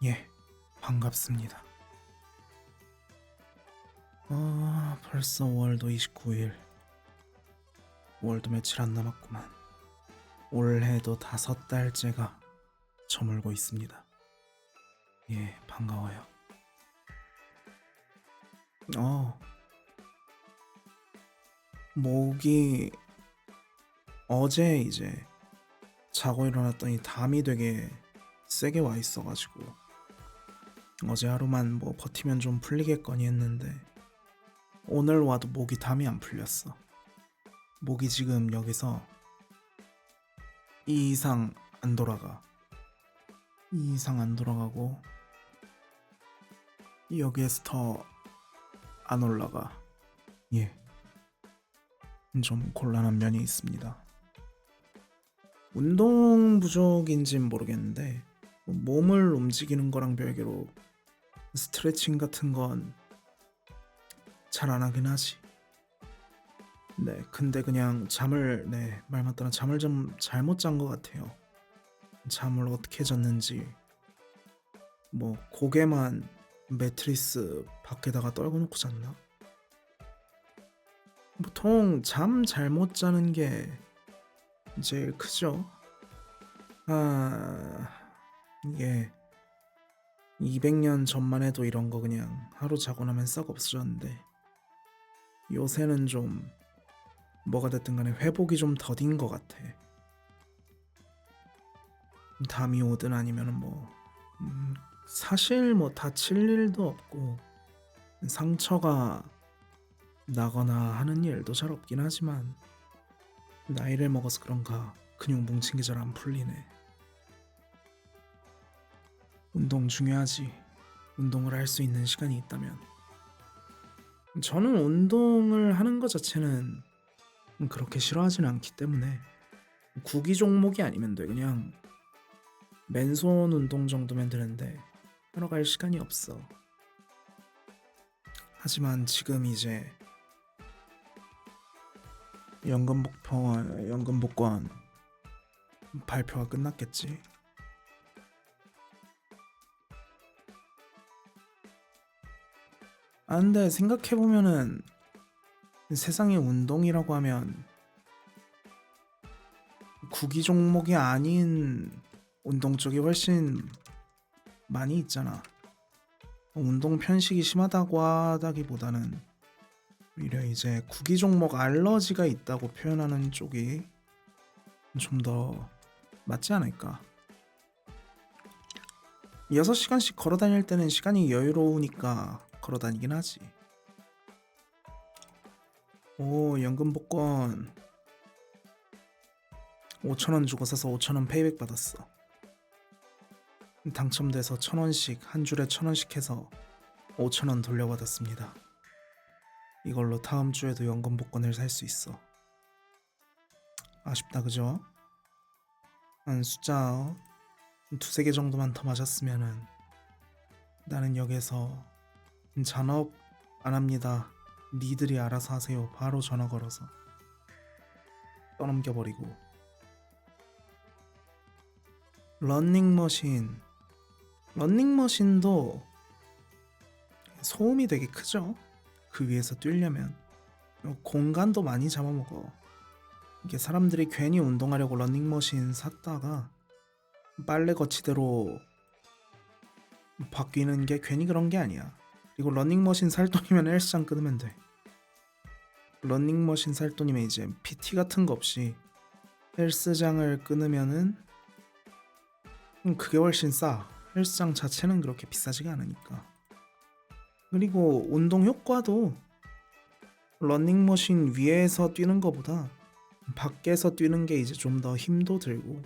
예, 반갑습니다. 벌써 5월도 29일. 5월도 며칠 안 남았구만. 올해도 5달째가 저물고 있습니다. 예, 반가워요. 어, 목이 어제 이제 자고 일어났더니 담이 되게 세게 와 있어가지고 어제 하루만 뭐 버티면 좀 풀리겠거니 했는데 오늘 와도 목이 담이 안 풀렸어. 목이 지금 여기서 2 이상 안 돌아가. 2 이상 안 돌아가고 여기에서 더 안 올라가. 예, 좀 곤란한 면이 있습니다. 운동 부족인진 모르겠는데 몸을 움직이는 거랑 별개로 스트레칭 같은 건 잘 안 하긴 하지. 네, 근데 그냥 말 맞다나 잠을 좀 잘못 잔 것 같아요. 잠을 어떻게 잤는지 뭐 고개만 매트리스 밖에다가 떨궈 놓고 잤나? 보통 잠 잘못 자는 게 제일 크죠. 아, 이게 200년 전만 해도 이런 거 그냥 하루 자고 나면 싹 없어졌는데 요새는 좀 뭐가 됐든 간에 회복이 좀 더딘 것 같아. 담이 오든 아니면은 사실 뭐 다칠 일도 없고 상처가 나거나 하는 일도 잘 없긴 하지만 나이를 먹어서 그런가 근육 뭉친 게 잘 안 풀리네. 운동 중요하지. 운동을 할 수 있는 시간이 있다면. 저는 운동을 하는 것 자체는 그렇게 싫어하진 않기 때문에 구기 종목이 아니면 돼. 그냥 맨손 운동 정도면 되는데 하러 갈 시간이 없어. 하지만 지금 이제 연금 복권 발표가 끝났겠지. 근데 생각해보면은 세상에 운동이라고 하면 구기 종목이 아닌 운동 쪽이 훨씬 많이 있잖아. 운동 편식이 심하다고 하다기보다는 오히려 이제 구기 종목 알러지가 있다고 표현하는 쪽이 좀 더 맞지 않을까. 6시간씩 걸어 다닐 때는 시간이 여유로우니까 걸어 다니긴 하지. 오, 연금 복권 5,000원 주고 사서 5,000원 페이백 받았어. 당첨돼서 1,000원씩 한 줄에 1,000원씩 해서 5,000원 돌려받았습니다. 이걸로 다음 주에도 연금 복권을 살 수 있어. 아쉽다 그죠? 한 숫자 두세 개 정도만 더 맞았으면은 나는 여기서 잔업 안 합니다. 니들이 알아서 하세요. 바로 전화 걸어서 떠넘겨버리고. 런닝머신. 런닝머신도 소음이 되게 크죠? 그 위에서 뛰려면 공간도 많이 잡아먹어. 이게 사람들이 괜히 운동하려고 런닝머신 샀다가 빨래 거치대로 바뀌는 게 괜히 그런 게 아니야. 그리고 런닝머신 살 돈이면 헬스장 끊으면 돼. 런닝머신 살 돈이면 이제 PT 같은 거 없이 헬스장을 끊으면은 그게 훨씬 싸. 헬스장 자체는 그렇게 비싸지가 않으니까. 그리고 운동 효과도 런닝머신 위에서 뛰는 것보다 밖에서 뛰는 게 이제 좀 더 힘도 들고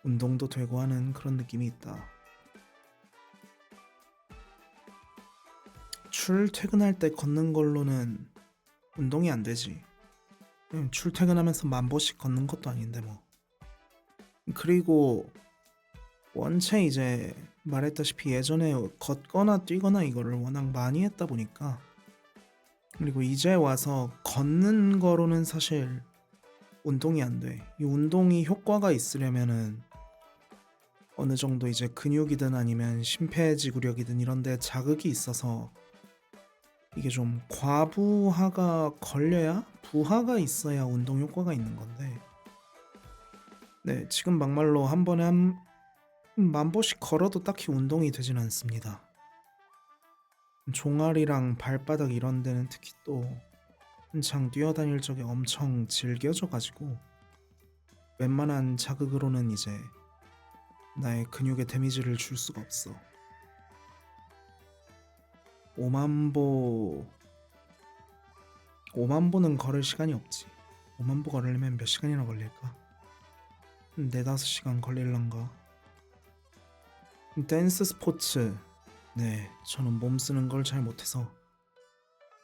운동도 되고 하는 그런 느낌이 있다. 출퇴근할 때 걷는 걸로는 운동이 안 되지. 그냥 출퇴근하면서 10,000보씩 걷는 것도 아닌데 뭐. 그리고 원체 이제 말했다시피 예전에 걷거나 뛰거나 이거를 워낙 많이 했다 보니까 그리고 이제 와서 걷는 거로는 사실 운동이 안 돼. 이 운동이 효과가 있으려면은 어느 정도 이제 근육이든 아니면 심폐지구력이든 이런 데 자극이 있어서 이게 좀 과부하가 걸려야 부하가 있어야 운동 효과가 있는 건데 네, 지금 막말로 한 번에 한 10,000보씩 걸어도 딱히 운동이 되진 않습니다. 종아리랑 발바닥 이런 데는 특히 또 한창 뛰어다닐 적에 엄청 질겨져 가지고 웬만한 자극으로는 이제 나의 근육에 데미지를 줄 수가 없어. 5만 보 5만 보는 걸을 시간이 없지. 5만 보 걸으려면 몇 시간이나 걸릴까? 4-5시간 걸릴런가? 댄스 스포츠. 네, 저는 몸 쓰는 걸 잘 못해서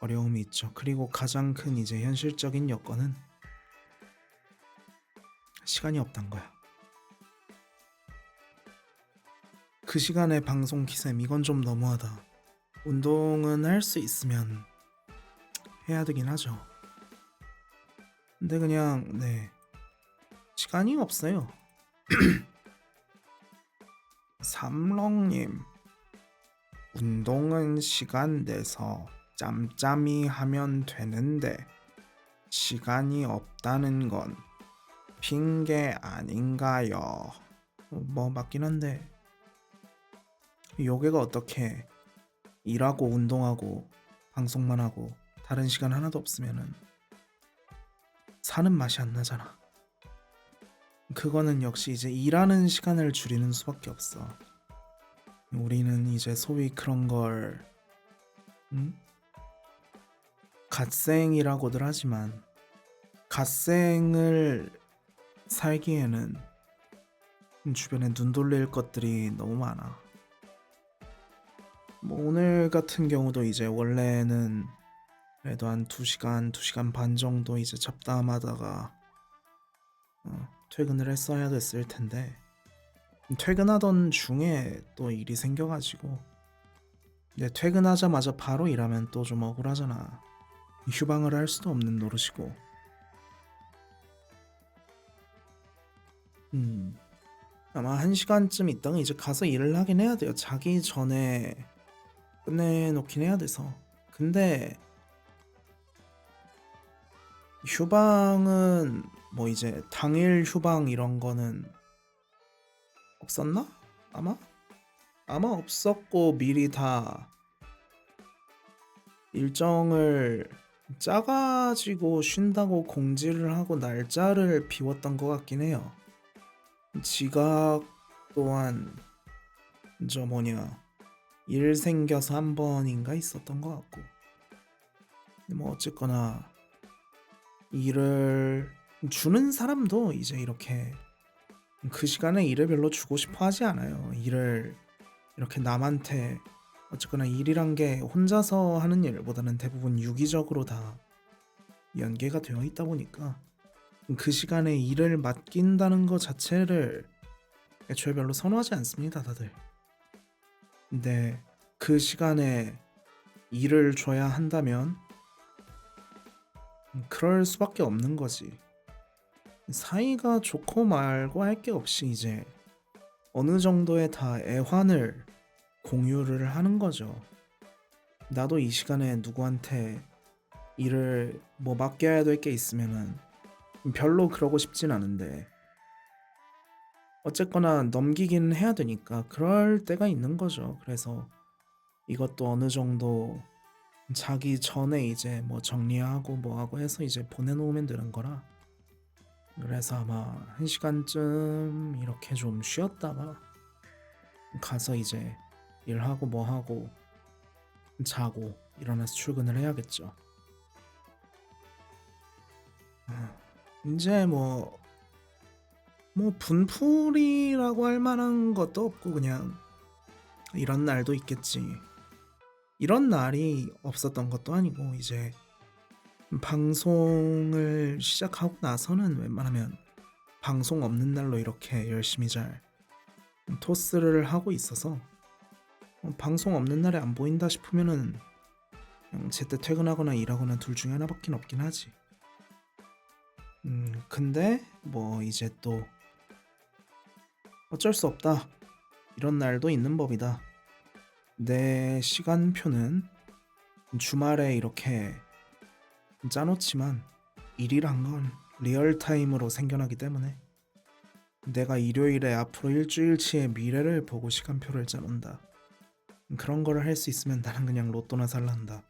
어려움이 있죠. 그리고 가장 큰 이제 현실적인 여건은 시간이 없단 거야. 그 시간에 방송 키셈 이건 좀 너무하다. 운동은 할 수 있으면 해야 되긴 하죠. 근데 그냥 네, 시간이 없어요. 삼렁님, 운동은 시간 내서 짬짬이 하면 되는데 시간이 없다는 건 핑계 아닌가요? 뭐 맞긴 한데 요괴가 어떻게 일하고 운동하고 방송만 하고 다른 시간 하나도 없으면은 사는 맛이 안 나잖아. 그거는 역시 이제 일하는 시간을 줄이는 수밖에 없어. 우리는 이제 소위 그런 걸 응? 갓생이라고들 하지만 갓생을 살기에는 주변에 눈 돌릴 것들이 너무 많아. 뭐 오늘 같은 경우도 이제 원래는 그래도 한 2시간, 2시간 반 정도 이제 잡담하다가 퇴근을 했어야 됐을 텐데 퇴근하던 중에 또 일이 생겨가지고 근데 퇴근하자마자 바로 일하면 또 좀 억울하잖아. 휴방을 할 수도 없는 노릇이고 아마 1시간쯤 있다가 이제 가서 일을 하긴 해야 돼요. 자기 전에 끝내놓긴 해야 돼서. 근데 휴방은 뭐 이제 당일 휴방 이런 거는 없었나? 아마 없었고 미리 다 일정을 짜가지고 쉰다고 공지를 하고 날짜를 비웠던 것 같긴 해요. 지각 또한 저 뭐냐 일 생겨서 한 번인가 있었던 것 같고 근데 뭐 어쨌거나 일을 주는 사람도 이제 이렇게 그 시간에 일을 별로 주고 싶어 하지 않아요. 일을 이렇게 남한테 어쨌거나 일이란 게 혼자서 하는 일보다는 대부분 유기적으로 다 연계가 되어 있다 보니까 그 시간에 일을 맡긴다는 것 자체를 애초에 별로 선호하지 않습니다, 다들. 근데 그 시간에 일을 줘야 한다면 그럴 수밖에 없는 거지. 사이가 좋고 말고 할 게 없이 이제 어느 정도의 다 애환을 공유를 하는 거죠. 나도 이 시간에 누구한테 일을 뭐 맡겨야 될 게 있으면은 별로 그러고 싶진 않은데 어쨌거나 넘기긴 해야 되니까 그럴 때가 있는 거죠. 그래서 이것도 어느 정도 자기 전에 이제 뭐 정리하고 뭐하고 해서 이제 보내놓으면 되는 거라 그래서 아마 1시간쯤 이렇게 좀 쉬었다가 가서 이제 일하고 뭐하고 자고 일어나서 출근을 해야겠죠. 이제 뭐 분풀이라고 할 만한 것도 없고 그냥 이런 날도 있겠지. 이런 날이 없었던 것도 아니고 이제 방송을 시작하고 나서는 웬만하면 방송 없는 날로 이렇게 열심히 잘 토스를 하고 있어서 방송 없는 날에 안 보인다 싶으면은 그냥 제때 퇴근하거나 일하거나 둘 중에 하나밖에 없긴 하지. 근데 뭐 이제 또 어쩔 수 없다. 이런 날도 있는 법이다. 내 시간표는 주말에 이렇게 짜놓지만 일이란 건 리얼타임으로 생겨나기 때문에 내가 일요일에 앞으로 일주일치의 미래를 보고 시간표를 짜놓는다. 그런 거를 할 수 있으면 나는 그냥 로또나 살란다.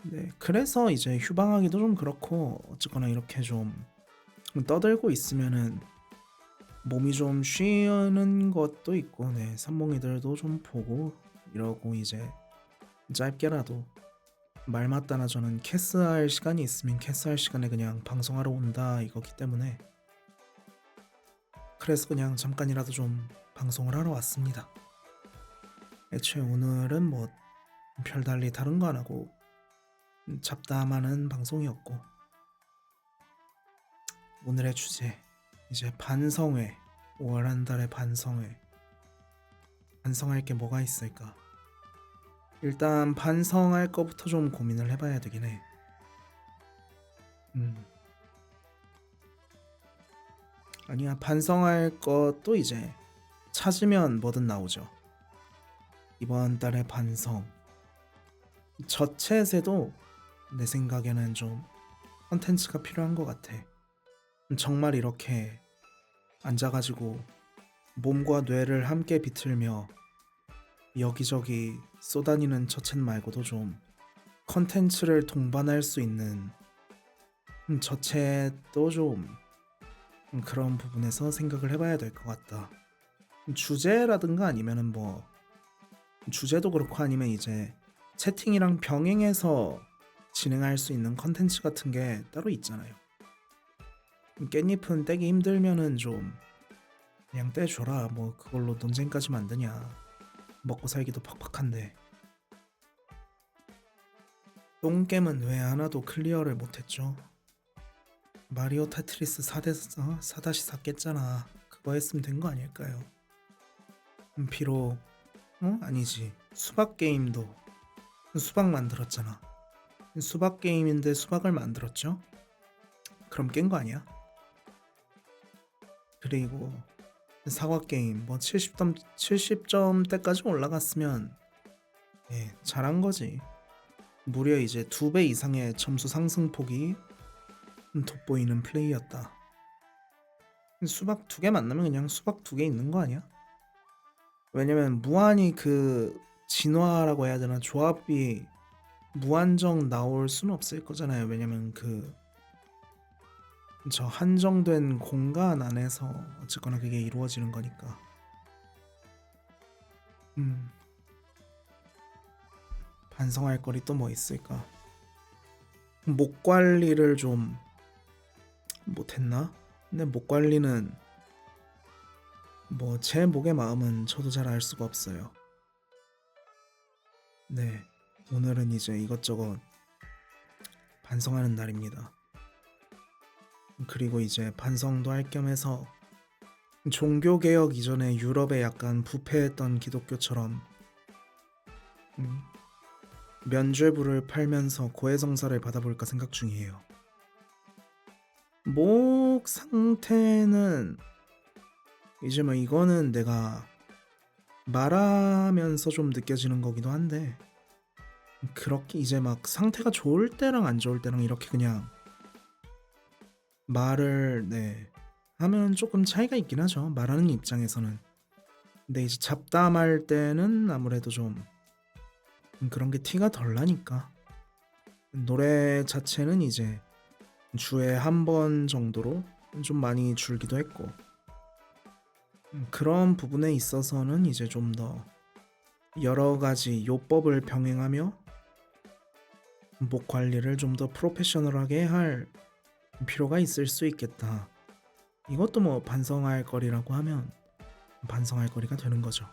네, 그래서 이제 휴방하기도 좀 그렇고 어쨌거나 이렇게 좀 떠들고 있으면은 몸이 좀 쉬는 것도 있고, 네, 산몽이들도 좀 보고 이러고 이제 짧게라도 말 맞다나 저는 캐스할 시간이 있으면 캐스할 시간에 그냥 방송하러 온다 이거기 때문에 그래서 그냥 잠깐이라도 좀 방송을 하러 왔습니다. 애초에 오늘은 뭐 별달리 다른 거 안 하고 잡담하는 방송이었고, 오늘의 주제 이제 반성회, 5월 한 달의 반성회. 반성할 게 뭐가 있을까? 일단 반성할 거부터 좀 고민을 해봐야 되긴 해. 아니야, 반성할 것도 이제 찾으면 뭐든 나오죠. 이번 달의 반성. 저챗에도 내 생각에는 좀 컨텐츠가 필요한 것 같아. 정말 이렇게 앉아가지고 몸과 뇌를 함께 비틀며 여기저기 쏘다니는 저챗 말고도 좀 컨텐츠를 동반할 수 있는 저챗도 좀 그런 부분에서 생각을 해봐야 될 것 같다. 주제라든가 아니면은 뭐 주제도 그렇고 아니면 이제 채팅이랑 병행해서 진행할 수 있는 컨텐츠 같은 게 따로 있잖아요. 깻잎은 떼기 힘들면은 좀 그냥 떼줘라. 뭐 그걸로 논쟁까지 만드냐. 먹고 살기도 팍팍한데. 똥겜은 왜 하나도 클리어를 못했죠? 마리오 테트리스 4-4 깼잖아. 그거 했으면 된 거 아닐까요? 비록 아니지. 수박 게임도 수박 만들었잖아. 수박 게임인데 수박을 만들었죠? 그럼 깬 거 아니야? 그리고 사과 게임 뭐 70점대까지 올라갔으면 잘한 거지. 무려 이제 2배 이상의 점수 상승폭이 돋보이는 플레이였다. 수박 2개 만나면 그냥 수박 2개 있는 거 아니야? 왜냐면 무한히 그 진화라고 해야 되나, 조합이 무한정 나올 수는 없을 거잖아요. 왜냐면 저 한정된 공간 안에서 어쨌거나 그게 이루어지는 거니까. 반성할 거리 또 뭐 있을까? 목 관리를 좀 못했나? 근데 목 관리는 뭐 제 목의 마음은 저도 잘 알 수가 없어요. 네, 오늘은 이제 이것저것 반성하는 날입니다. 그리고 이제 반성도 할 겸해서 종교개혁 이전에 유럽에 약간 부패했던 기독교처럼 면죄부를 팔면서 고해성사를 받아볼까 생각 중이에요. 목 상태는 이제 뭐 이거는 내가 말하면서 좀 느껴지는 거기도 한데, 그렇게 이제 막 상태가 좋을 때랑 안 좋을 때랑 이렇게 그냥 말을 하면 조금 차이가 있긴 하죠. 말하는 입장에서는. 근데 이제 잡담할 때는 아무래도 좀 그런 게 티가 덜 나니까. 노래 자체는 이제 주에 한 번 정도로 좀 많이 줄기도 했고, 그런 부분에 있어서는 이제 좀 더 여러 가지 요법을 병행하며 목 관리를 좀 더 프로페셔널하게 할 필요가 있을 수 있겠다. 이것도 뭐 반성할 거리라고 하면 반성할 거리가 되는 거죠.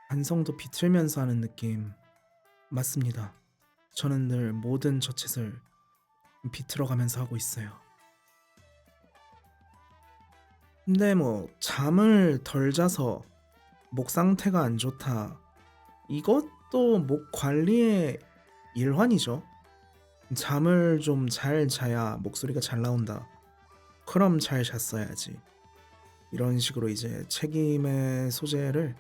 반성도 비틀면서 하는 느낌 맞습니다. 저는 늘 모든 저챗을 비틀어가면서 하고 있어요. 근데 뭐 잠을 덜 자서 목 상태가 안 좋다, 이것도 목 관리의 일환이죠. 잠을 좀 잘 자야 목소리가 잘 나온다. 그럼 잘 잤어야지. 이런 식으로 이제 책임의 소재를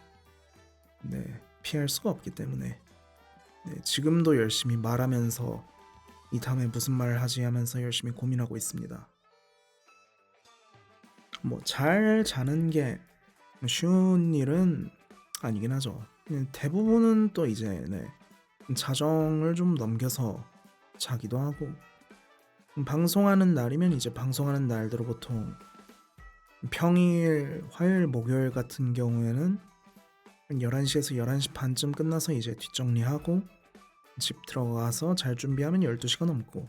피할 수가 없기 때문에 지금도 열심히 말하면서 이 다음에 무슨 말을 하지 하면서 열심히 고민하고 있습니다. 뭐 잘 자는 게 쉬운 일은 아니긴 하죠. 대부분은 또 이제 자정을 좀 넘겨서 자기도 하고, 방송하는 날이면 이제 방송하는 날대로 보통 평일, 화요일, 목요일 같은 경우에는 11시에서 11시 반쯤 끝나서 이제 뒷정리하고 집 들어가서 잘 준비하면 12시가 넘고,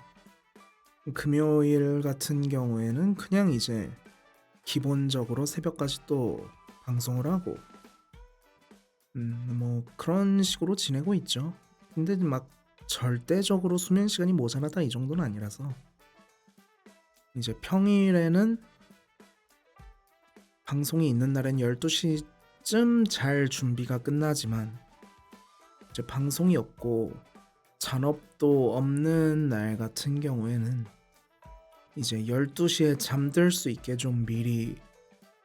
금요일 같은 경우에는 그냥 이제 기본적으로 새벽까지 또 방송을 하고 뭐 그런 식으로 지내고 있죠. 근데 막 절대적으로 수면 시간이 모자라다 이 정도는 아니라서, 이제 평일에는 방송이 있는 날엔 12시쯤 잘 준비가 끝나지만, 이제 방송이 없고 잔업도 없는 날 같은 경우에는 이제 12시에 잠들 수 있게 좀 미리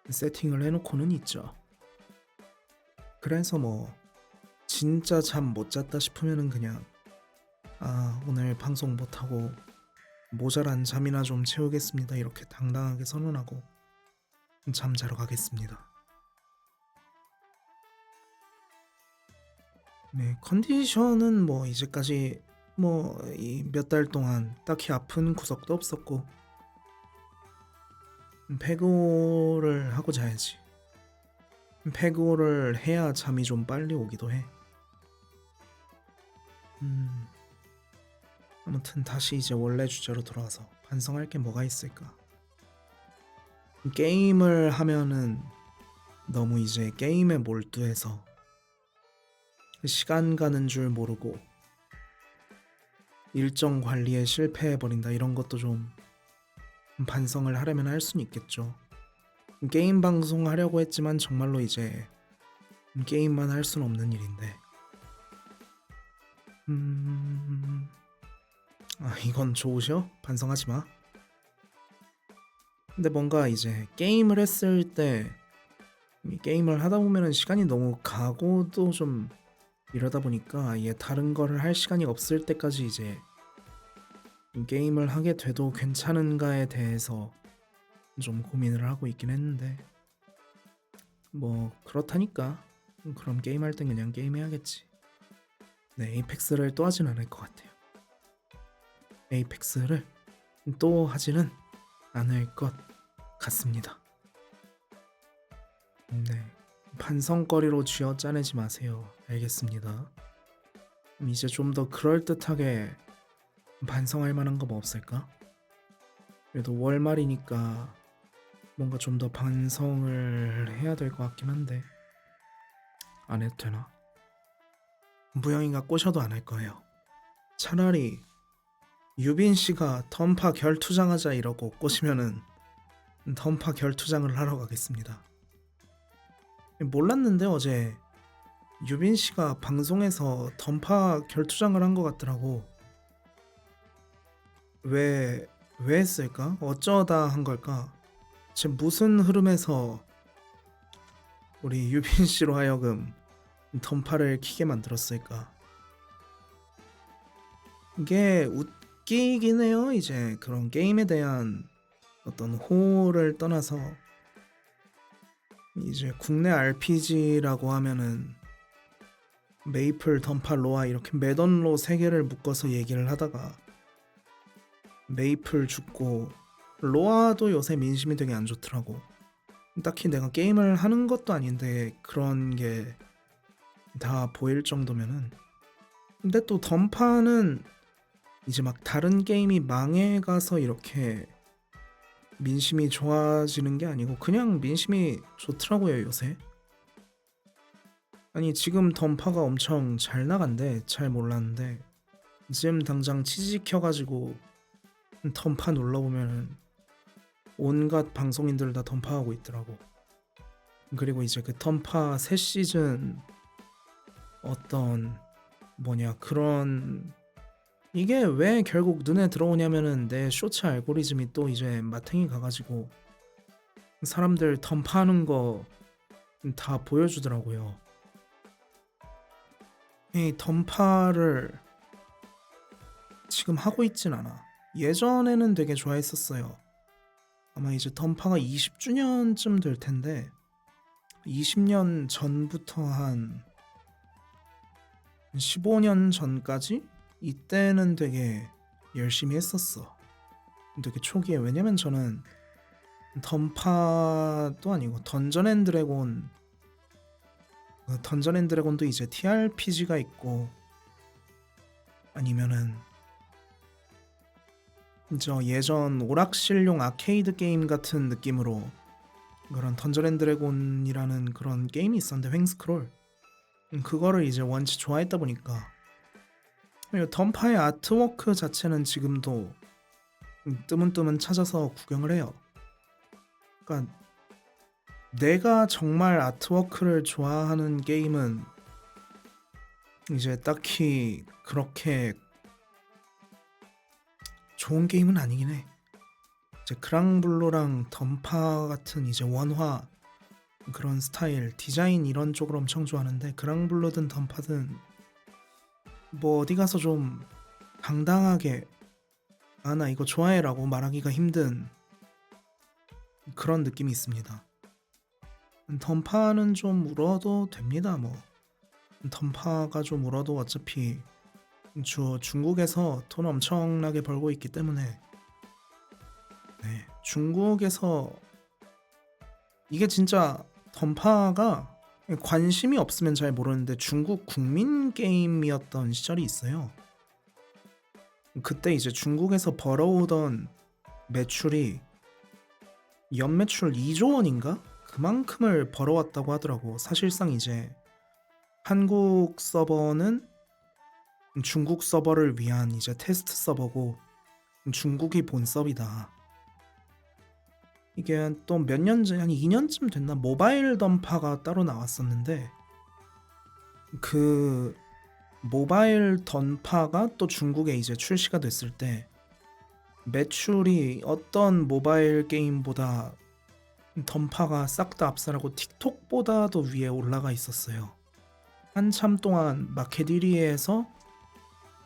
세팅을 해놓고는 있죠. 그래서 뭐 진짜 잠 못 잤다 싶으면은 그냥 오늘 방송 못하고 모자란 잠이나 좀 채우겠습니다 이렇게 당당하게 선언하고 잠자러 가겠습니다. 컨디션은 뭐 이제까지 뭐 이 몇 달 동안 딱히 아픈 구석도 없었고, 패고를 하고 자야지. 패고를 해야 잠이 좀 빨리 오기도 해. 아무튼 다시 이제 원래 주제로 돌아와서 반성할 게 뭐가 있을까? 게임을 하면은 너무 이제 게임에 몰두해서 시간 가는 줄 모르고 일정 관리에 실패해버린다, 이런 것도 좀 반성을 하려면 할 수는 있겠죠. 게임 방송 하려고 했지만 정말로 이제 게임만 할 수는 없는 일인데, 이건 좋으셔? 반성하지 마. 근데 뭔가 이제 게임을 했을 때 게임을 하다 보면은 시간이 너무 가고 또 좀 이러다 보니까 이게 다른 거를 할 시간이 없을 때까지 이제 게임을 하게 돼도 괜찮은가에 대해서 좀 고민을 하고 있긴 했는데, 뭐 그렇다니까 그럼 게임할 땐 그냥 게임해야겠지. 에이펙스를 또 하진 않을 것 같아요. 에이펙스를 또 하지는 않을 것 같습니다. 반성거리로 쥐어짜내지 마세요. 알겠습니다. 이제 좀 더 그럴듯하게 반성할 만한 거 뭐 없을까? 그래도 월말이니까 뭔가 좀 더 반성을 해야 될 것 같긴 한데 안 해도 되나? 무영이가 꼬셔도 안 할 거예요. 차라리 유빈 씨가 던파 결투장하자 이러고 꼬시면은 던파 결투장을 하러 가겠습니다. 몰랐는데 어제 유빈 씨가 방송에서 던파 결투장을 한 것 같더라고. 왜 했을까? 어쩌다 한 걸까? 지금 무슨 흐름에서 우리 유빈 씨로 하여금 던파를 키게 만들었을까? 이게 웃기긴 해요. 이제 그런 게임에 대한 어떤 호를 떠나서 이제 국내 RPG라고 하면은 메이플, 던파, 로아 이렇게 매던로 3개를 묶어서 얘기를 하다가 메이플 죽고 로아도 요새 민심이 되게 안 좋더라고. 딱히 내가 게임을 하는 것도 아닌데 그런 게 다 보일 정도면은. 근데 또 던파는 이제 막 다른 게임이 망해가서 이렇게 민심이 좋아지는 게 아니고 그냥 민심이 좋더라고요 요새. 아니 지금 던파가 엄청 잘 나간대. 잘 몰랐는데 지금 당장 치즈 켜가지고 던파 눌러보면은 온갖 방송인들 다 던파하고 있더라고. 그리고 이제 그 던파 새 시즌 어떤 그런, 이게 왜 결국 눈에 들어오냐면은 내 쇼츠 알고리즘이 또 이제 마탱이 가가지고 사람들 던파하는 거 다 보여주더라고요. 이 던파를 지금 하고 있진 않아. 예전에는 되게 좋아했었어요. 아마 이제 던파가 20주년쯤 될 텐데 20년 전부터 한 15년 전까지 이때는 되게 열심히 했었어. 되게 초기에. 왜냐면 저는 던파도 아니고 던전 앤 드래곤도 이제 TRPG가 있고 아니면은 저 예전 오락실용 아케이드 게임 같은 느낌으로 그런 던전 앤 드래곤이라는 그런 게임이 있었는데, 횡스크롤. 그거를 이제 원체 좋아했다 보니까 던파의 아트워크 자체는 지금도 뜨문뜨문 찾아서 구경을 해요. 그러니까 내가 정말 아트워크를 좋아하는 게임은 이제 딱히 그렇게 좋은 게임은 아니긴 해. 이제 그랑블루랑 던파 같은 이제 원화 그런 스타일, 디자인 이런 쪽을 엄청 좋아하는데, 그랑블루든 던파든 뭐 어디 가서 좀 당당하게 아 나 이거 좋아해라고 말하기가 힘든 그런 느낌이 있습니다. 던파는 좀 울어도 됩니다. 뭐 던파가 좀 울어도 어차피 중국에서 돈 엄청나게 벌고 있기 때문에. 네, 중국에서 이게 진짜 던파가 관심이 없으면 잘 모르는데 중국 국민 게임이었던 시절이 있어요. 그때 이제 중국에서 벌어오던 매출이 연매출 2조 원인가? 그만큼을 벌어왔다고 하더라고. 사실상 이제 한국 서버는 중국 서버를 위한 이제 테스트 서버고 중국이 본 서비다. 이게 또 몇 년 전, 한 2년쯤 됐나? 모바일 던파가 따로 나왔었는데 그 모바일 던파가 또 중국에 이제 출시가 됐을 때 매출이 어떤 모바일 게임보다 던파가 싹 다 압살하고 틱톡보다도 위에 올라가 있었어요. 한참 동안 마켓 1위에서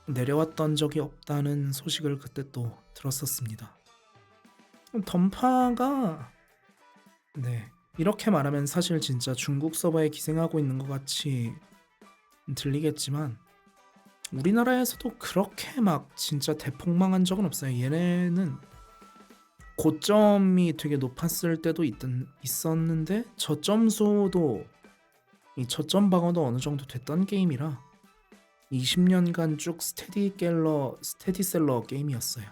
내려왔던 적이 없다는 소식을 그때 또 들었었습니다. 던파가 네, 이렇게 말하면 사실 진짜 중국 서버에 기생하고 있는 것 같이 들리겠지만 우리나라에서도 그렇게 막 진짜 대폭망한 적은 없어요. 얘네는 고점이 되게 높았을 때도 있었는데 저점수도 이 저점 방어도 어느 정도 됐던 게임이라 20년간 쭉 스테디셀러 게임이었어요.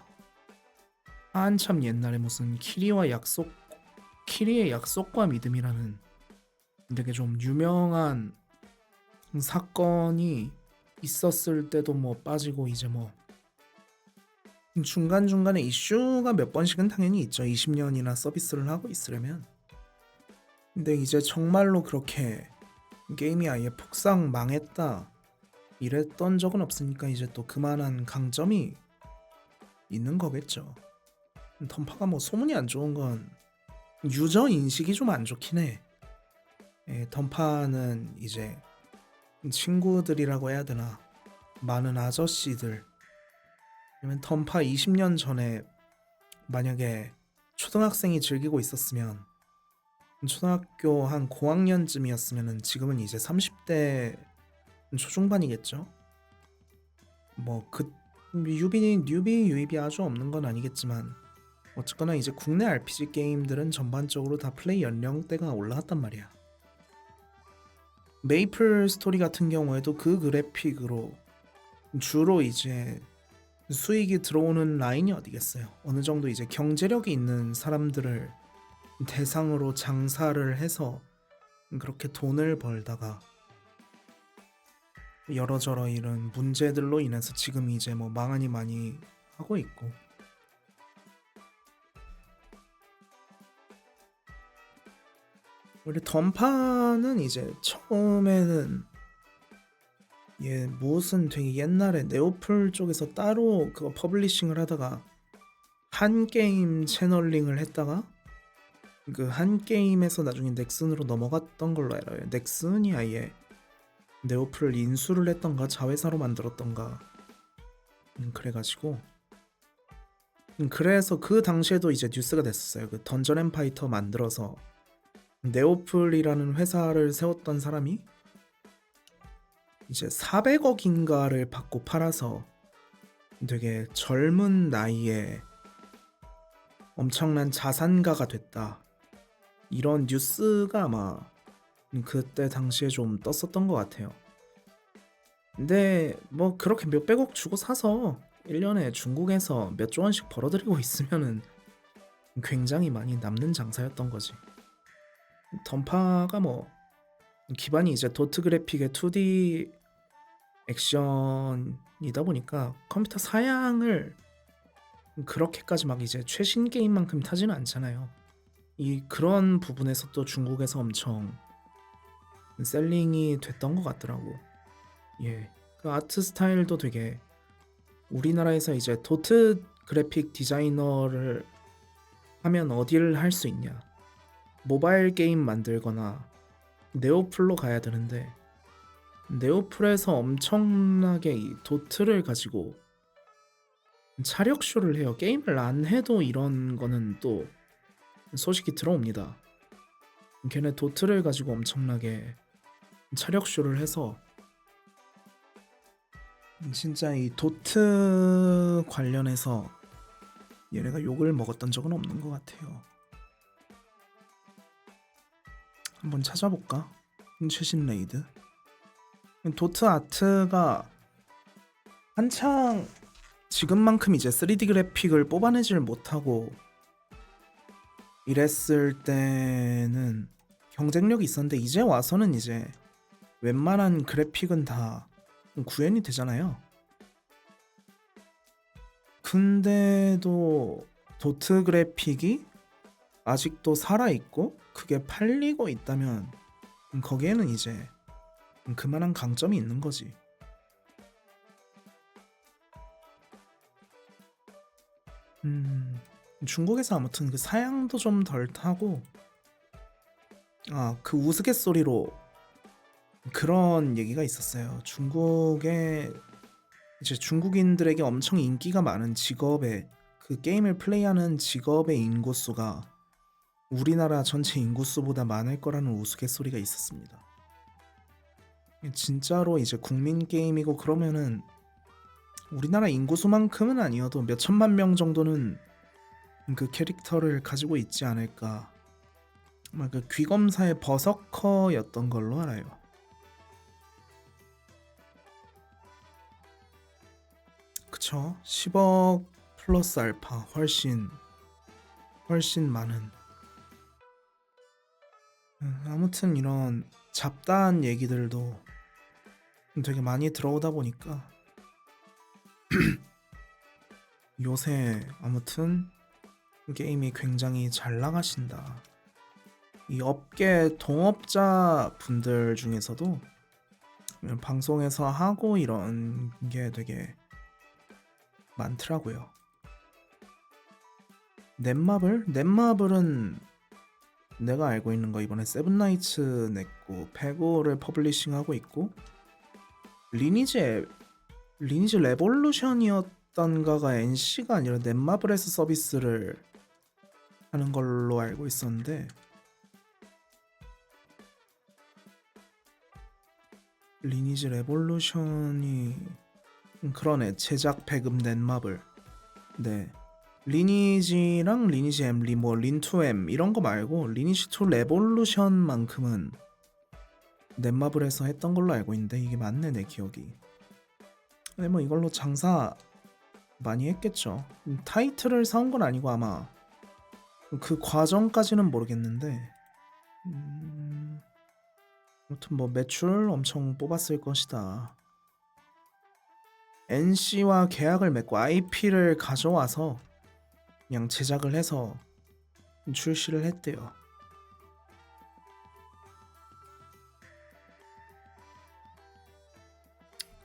한참 옛날에 무슨 키리의 약속과 믿음이라는 되게 좀 유명한 사건이 있었을 때도 뭐 빠지고, 이제 뭐 중간중간에 이슈가 몇 번씩은 당연히 있죠. 20년이나 서비스를 하고 있으려면. 근데 이제 정말로 그렇게 게임이 아예 폭삭 망했다 이랬던 적은 없으니까 이제 또 그만한 강점이 있는 거겠죠. 던파가 뭐 소문이 안 좋은 건 유저 인식이 좀 안 좋긴 해. 던파는 이제 친구들이라고 해야 되나, 많은 아저씨들, 그러면 던파 20년 전에 만약에 초등학생이 즐기고 있었으면, 초등학교 한 고학년쯤이었으면 지금은 이제 30대 초중반이겠죠. 뭐 그 유입이 아주 없는 건 아니겠지만 어쨌거나 이제 국내 RPG 게임들은 전반적으로 다 플레이 연령대가 올라갔단 말이야. 메이플 스토리 같은 경우에도 그 그래픽으로 주로 이제 수익이 들어오는 라인이 어디겠어요. 어느 정도 이제 경제력이 있는 사람들을 대상으로 장사를 해서 그렇게 돈을 벌다가 여러저러 이런 문제들로 인해서 지금 이제 뭐 망하니 많이 하고 있고. 원래 던파는 이제 처음에는 무슨 되게 옛날에 네오플 쪽에서 따로 그거 퍼블리싱을 하다가 한 게임 채널링을 했다가 그 한 게임에서 나중에 넥슨으로 넘어갔던 걸로 알아요. 넥슨이 아예 네오플을 인수를 했던가 자회사로 만들었던가 그래가지고 그래서 그 당시에도 이제 뉴스가 됐었어요. 그 던전 앤 파이터 만들어서 네오플이라는 회사를 세웠던 사람이 이제 400억인가를 받고 팔아서 되게 젊은 나이에 엄청난 자산가가 됐다. 이런 뉴스가 아마 그때 당시에 좀 떴었던 것 같아요. 근데 뭐 그렇게 몇백억 주고 사서 1년에 중국에서 몇 조 원씩 벌어들이고 있으면은 굉장히 많이 남는 장사였던 거지. 던파가 뭐 기반이 이제 도트 그래픽의 2D 액션이다 보니까 컴퓨터 사양을 그렇게까지 막 이제 최신 게임만큼 타지는 않잖아요. 이 그런 부분에서 또 중국에서 엄청 셀링이 됐던 것 같더라고. 예, 그 아트 스타일도 되게 우리나라에서 이제 도트 그래픽 디자이너를 하면 어디를 할 수 있냐? 모바일 게임 만들거나 네오플로 가야 되는데 네오플에서 엄청나게 이 도트를 가지고 차력쇼를 해요. 게임을 안 해도 이런 거는 또 소식이 들어옵니다. 걔네 도트를 가지고 엄청나게 차력쇼를 해서 진짜 이 도트 관련해서 얘네가 욕을 먹었던 적은 없는 것 같아요. 한번 찾아볼까? 최신 레이드. 도트 아트가 한창 지금만큼 이제 3D 그래픽을 뽑아내질 못하고 이랬을 때는 경쟁력이 있었는데 이제 와서는 이제 웬만한 그래픽은 다 구현이 되잖아요. 근데도 도트 그래픽이 아직도 살아있고 그게 팔리고 있다면 거기에는 이제 그만한 강점이 있는 거지. 중국에서 아무튼 그 사양도 좀 덜 타고 그 우스갯소리로 그런 얘기가 있었어요. 중국에 이제 중국인들에게 엄청 인기가 많은 직업의 그 게임을 플레이하는 직업의 인구수가 우리나라 전체 인구수보다 많을 거라는 우스갯소리가 있었습니다. 진짜로 이제 국민 게임이고 그러면은 우리나라 인구수만큼은 아니어도 몇 천만 명 정도는 그 캐릭터를 가지고 있지 않을까. 아마 그 귀검사의 버서커였던 걸로 알아요. 그쵸? 10억 플러스 알파 훨씬 많은. 아무튼 이런 잡다한 얘기들도 되게 많이 들어오다 보니까 요새 아무튼 게임이 굉장히 잘 나가신다. 이 업계 동업자 분들 중에서도 방송에서 하고 이런 게 되게 많더라고요. 넷마블은 내가 알고 있는 거 이번에 세븐나이츠 냈고 페고를 퍼블리싱하고 있고 리니지 레볼루션이었던가가 NC가 아니라 넷마블에서 서비스를 하는 걸로 알고 있었는데 리니지 레볼루션이 그러네. 제작 배급 넷마블. 네. 리니지랑 리니지 M, 뭐 린2M 이런 거 말고 리니지2 레볼루션만큼은 넷마블에서 했던 걸로 알고 있는데 이게 맞네 내 기억이. 근데 뭐 이걸로 장사 많이 했겠죠. 타이틀을 사온 건 아니고 아마 그 과정까지는 모르겠는데 아무튼 뭐 매출 엄청 뽑았을 것이다. NC와 계약을 맺고 IP를 가져와서 그냥 제작을 해서 출시를 했대요.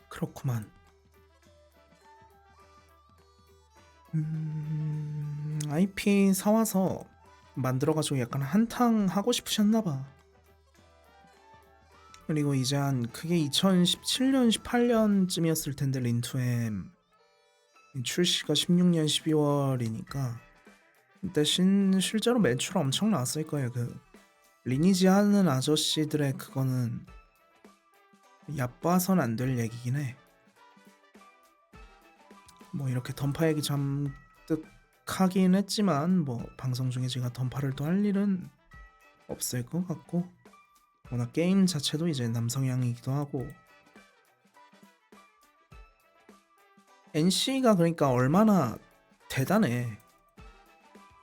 그렇구만. IP 사와서 만들어가지고 약간 한탕 하고 싶으셨나봐. 그리고 이제 한 그게 2017년 18년쯤이었을 텐데 린투엠 출시가 16년 12월이니까 그때 실제로 매출 엄청 나왔을 거예요. 그 리니지 하는 아저씨들의 그거는 얕봐선 안 될 얘기긴 해. 뭐 이렇게 던파 얘기 잠뜩 하긴 했지만 뭐 방송 중에 제가 던파를 또 할 일은 없을 것 같고, 워낙 게임 자체도 이제 남성향이기도 하고, NC가 그러니까 얼마나 대단해.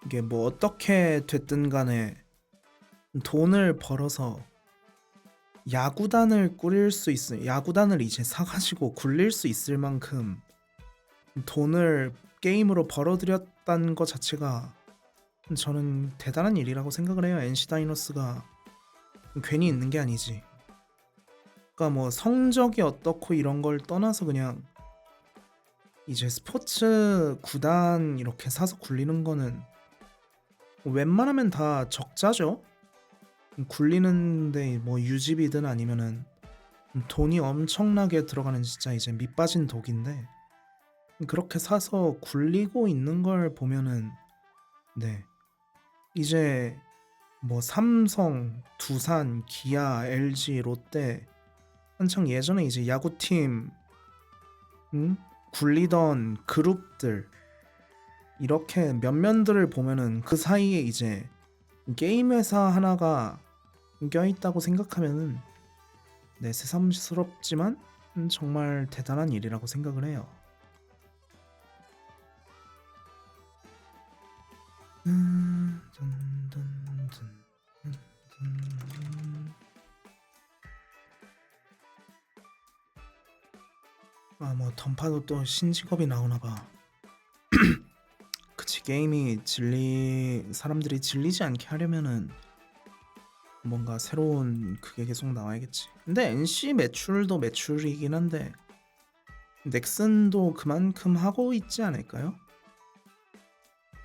이게 뭐 어떻게 됐든 간에 돈을 벌어서 야구단을 꾸릴 수 있어. 야구단을 이제 사가지고 굴릴 수 있을 만큼 돈을 게임으로 벌어들였다는 것 자체가 저는 대단한 일이라고 생각을 해요. NC 다이노스가 괜히 있는 게 아니지. 그러니까 뭐 성적이 어떻고 이런 걸 떠나서 그냥 이제 스포츠 구단 이렇게 사서 굴리는 거는 웬만하면 다 적자죠. 굴리는데 뭐 유지비든 아니면은 돈이 엄청나게 들어가는 진짜 이제 밑빠진 독인데, 그렇게 사서 굴리고 있는 걸 보면은 네, 이제 뭐 삼성, 두산, 기아, LG, 롯데 한창 예전에 이제 야구팀 굴리던 그룹들 이렇게 몇면들을 보면은 그 사이에 이제 게임 회사 하나가 껴있다고 생각하면은 네, 새삼스럽지만 정말 대단한 일이라고 생각을 해요. 아, 뭐 던파도 또 신직업이 나오나봐. 그치, 게임이 사람들이 질리지 않게 하려면은 뭔가 새로운 그게 계속 나와야겠지. 근데 NC 매출도 매출이긴 한데 넥슨도 그만큼 하고 있지 않을까요?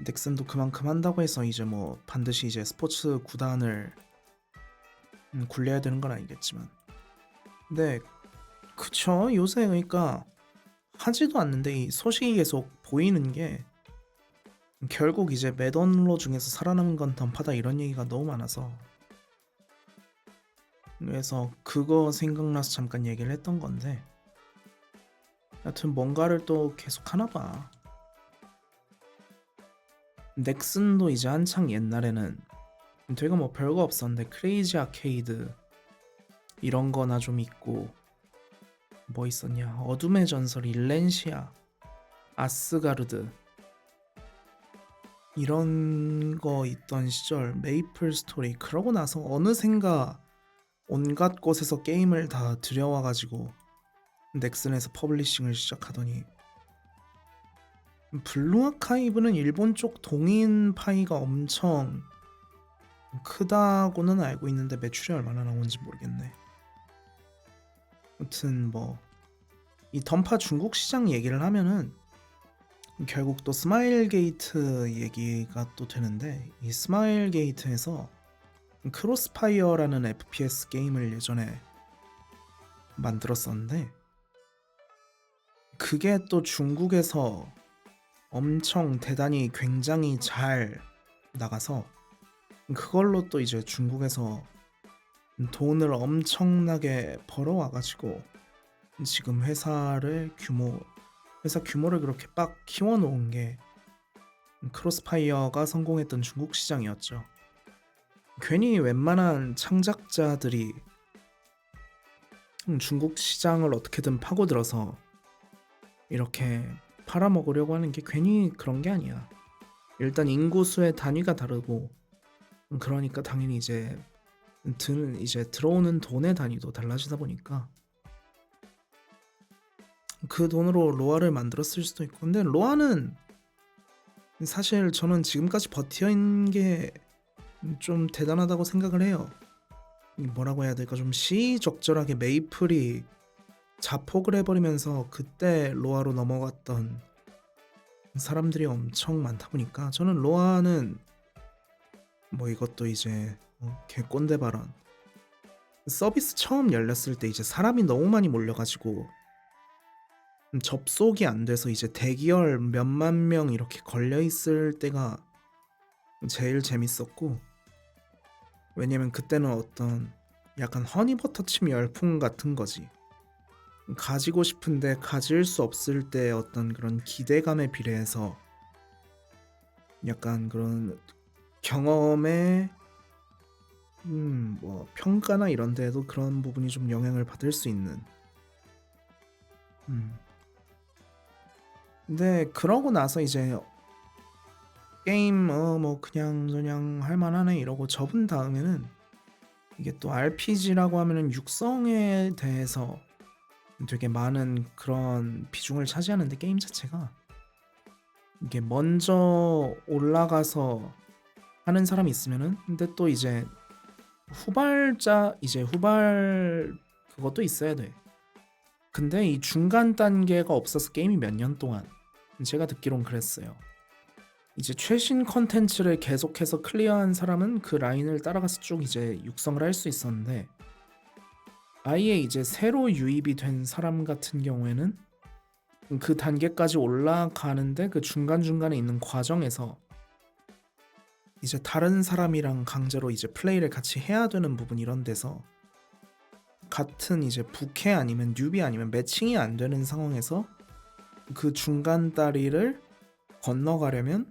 넥슨도 그만큼 한다고 해서 이제 뭐 반드시 이제 스포츠 구단을 굴려야 되는 건 아니겠지만, 근데 그쵸, 요새 그러니까 하지도 않는데 이 소식이 계속 보이는 게 결국 이제 매던로 중에서 살아남은 건 던파다 이런 얘기가 너무 많아서, 그래서 그거 생각나서 잠깐 얘기를 했던 건데, 여튼 뭔가를 또 계속 하나 봐. 넥슨도 이제 한창 옛날에는 되게 뭐 별거 없었는데 크레이지 아케이드 이런 거나 좀 있고, 뭐 있었냐, 어둠의 전설, 일렌시아, 아스가르드 이런 거 있던 시절, 메이플 스토리, 그러고 나서 어느샌가 온갖 곳에서 게임을 다 들여와가지고 넥슨에서 퍼블리싱을 시작하더니, 블루 아카이브는 일본 쪽 동인 파이가 엄청 크다고는 알고 있는데 매출이 얼마나 나오는지 모르겠네. 아무튼 뭐 이 던파 중국 시장 얘기를 하면은 결국 또 스마일 게이트 얘기가 또 되는데, 이 스마일 게이트에서 크로스파이어라는 FPS 게임을 예전에 만들었었는데, 그게 또 중국에서 엄청 대단히 굉장히 잘 나가서 그걸로 또 이제 중국에서 돈을 엄청나게 벌어와가지고 지금 회사 규모를 그렇게 빡 키워놓은 게 크로스파이어가 성공했던 중국 시장이었죠. 괜히 웬만한 창작자들이 중국 시장을 어떻게든 파고들어서 이렇게 팔아먹으려고 하는 게 괜히 그런 게 아니야. 일단 인구수의 단위가 다르고, 그러니까 당연히 이제 들어오는 돈의 단위도 달라지다 보니까 그 돈으로 로아를 만들었을 수도 있고, 근데 로아는 사실 저는 지금까지 버텨인 게 좀 대단하다고 생각을 해요. 뭐라고 해야 될까, 좀 시의적절하게 메이플이 자폭을 해버리면서 그때 로아로 넘어갔던 사람들이 엄청 많다 보니까 저는 로아는 뭐 이것도 이제 개꼰대 발언. 서비스 처음 열렸을 때 이제 사람이 너무 많이 몰려가지고 접속이 안 돼서 이제 대기열 몇만 명 이렇게 걸려 있을 때가 제일 재밌었고, 왜냐면 그때는 어떤 약간 허니버터칩 열풍 같은 거지. 가지고 싶은데 가질 수 없을 때 어떤 그런 기대감에 비례해서 약간 그런 경험의 뭐 평가나 이런 데에도 그런 부분이 좀 영향을 받을 수 있는. 음. 근데 그러고 나서 이제 게임 뭐 그냥 할 만하네 이러고 접은 다음에는 이게 또 RPG라고 하면은 육성에 대해서 되게 많은 그런 비중을 차지하는데, 게임 자체가 이게 먼저 올라가서 하는 사람이 있으면은, 근데 또 이제 후발 그것도 있어야 돼. 근데 이 중간 단계가 없어서 게임이 몇 년 동안, 제가 듣기론 그랬어요. 이제 최신 컨텐츠를 계속해서 클리어한 사람은 그 라인을 따라가서 쭉 이제 육성을 할 수 있었는데, 아예 이제 새로 유입이 된 사람 같은 경우에는 그 단계까지 올라가는데 그 중간중간에 있는 과정에서 이제 다른 사람이랑 강제로 이제 플레이를 같이 해야 되는 부분, 이런 데서 같은 이제 부캐 아니면 뉴비 아니면 매칭이 안 되는 상황에서 그 중간 다리를 건너가려면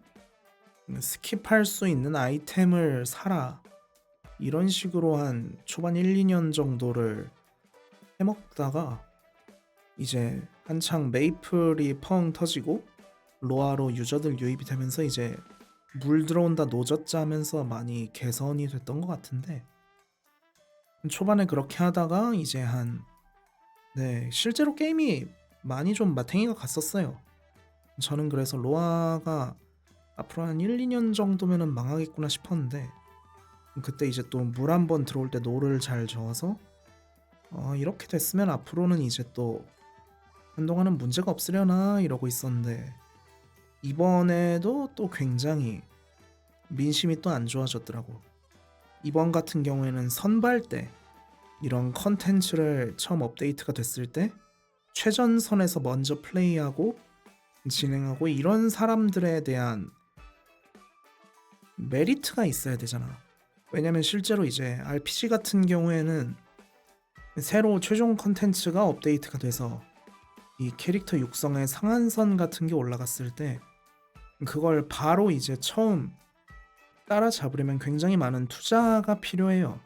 스킵할 수 있는 아이템을 사라, 이런 식으로 한 초반 1, 2년 정도를 해먹다가 이제 한창 메이플이 펑 터지고 로아로 유저들 유입이 되면서 이제 물 들어온다 노젓자 하면서 많이 개선이 됐던 것 같은데, 초반에 그렇게 하다가 이제 실제로 게임이 많이 좀 마탱이가 갔었어요. 저는 그래서 로아가 앞으로 한 1, 2년 정도면은 망하겠구나 싶었는데, 그때 이제 또 물 한번 들어올 때 노를 잘 저어서 이렇게 됐으면 앞으로는 이제 또 한동안은 문제가 없으려나 이러고 있었는데, 이번에도 또 굉장히 민심이 또 안 좋아졌더라고. 이번 같은 경우에는 선발 때 이런 컨텐츠를 처음 업데이트가 됐을 때 최전선에서 먼저 플레이하고 진행하고 이런 사람들에 대한 메리트가 있어야 되잖아. 왜냐면 실제로 이제 RPG 같은 경우에는 새로 최종 컨텐츠가 업데이트가 돼서 이 캐릭터 육성의 상한선 같은 게 올라갔을 때 그걸 바로 이제 처음 따라잡으려면 굉장히 많은 투자가 필요해요.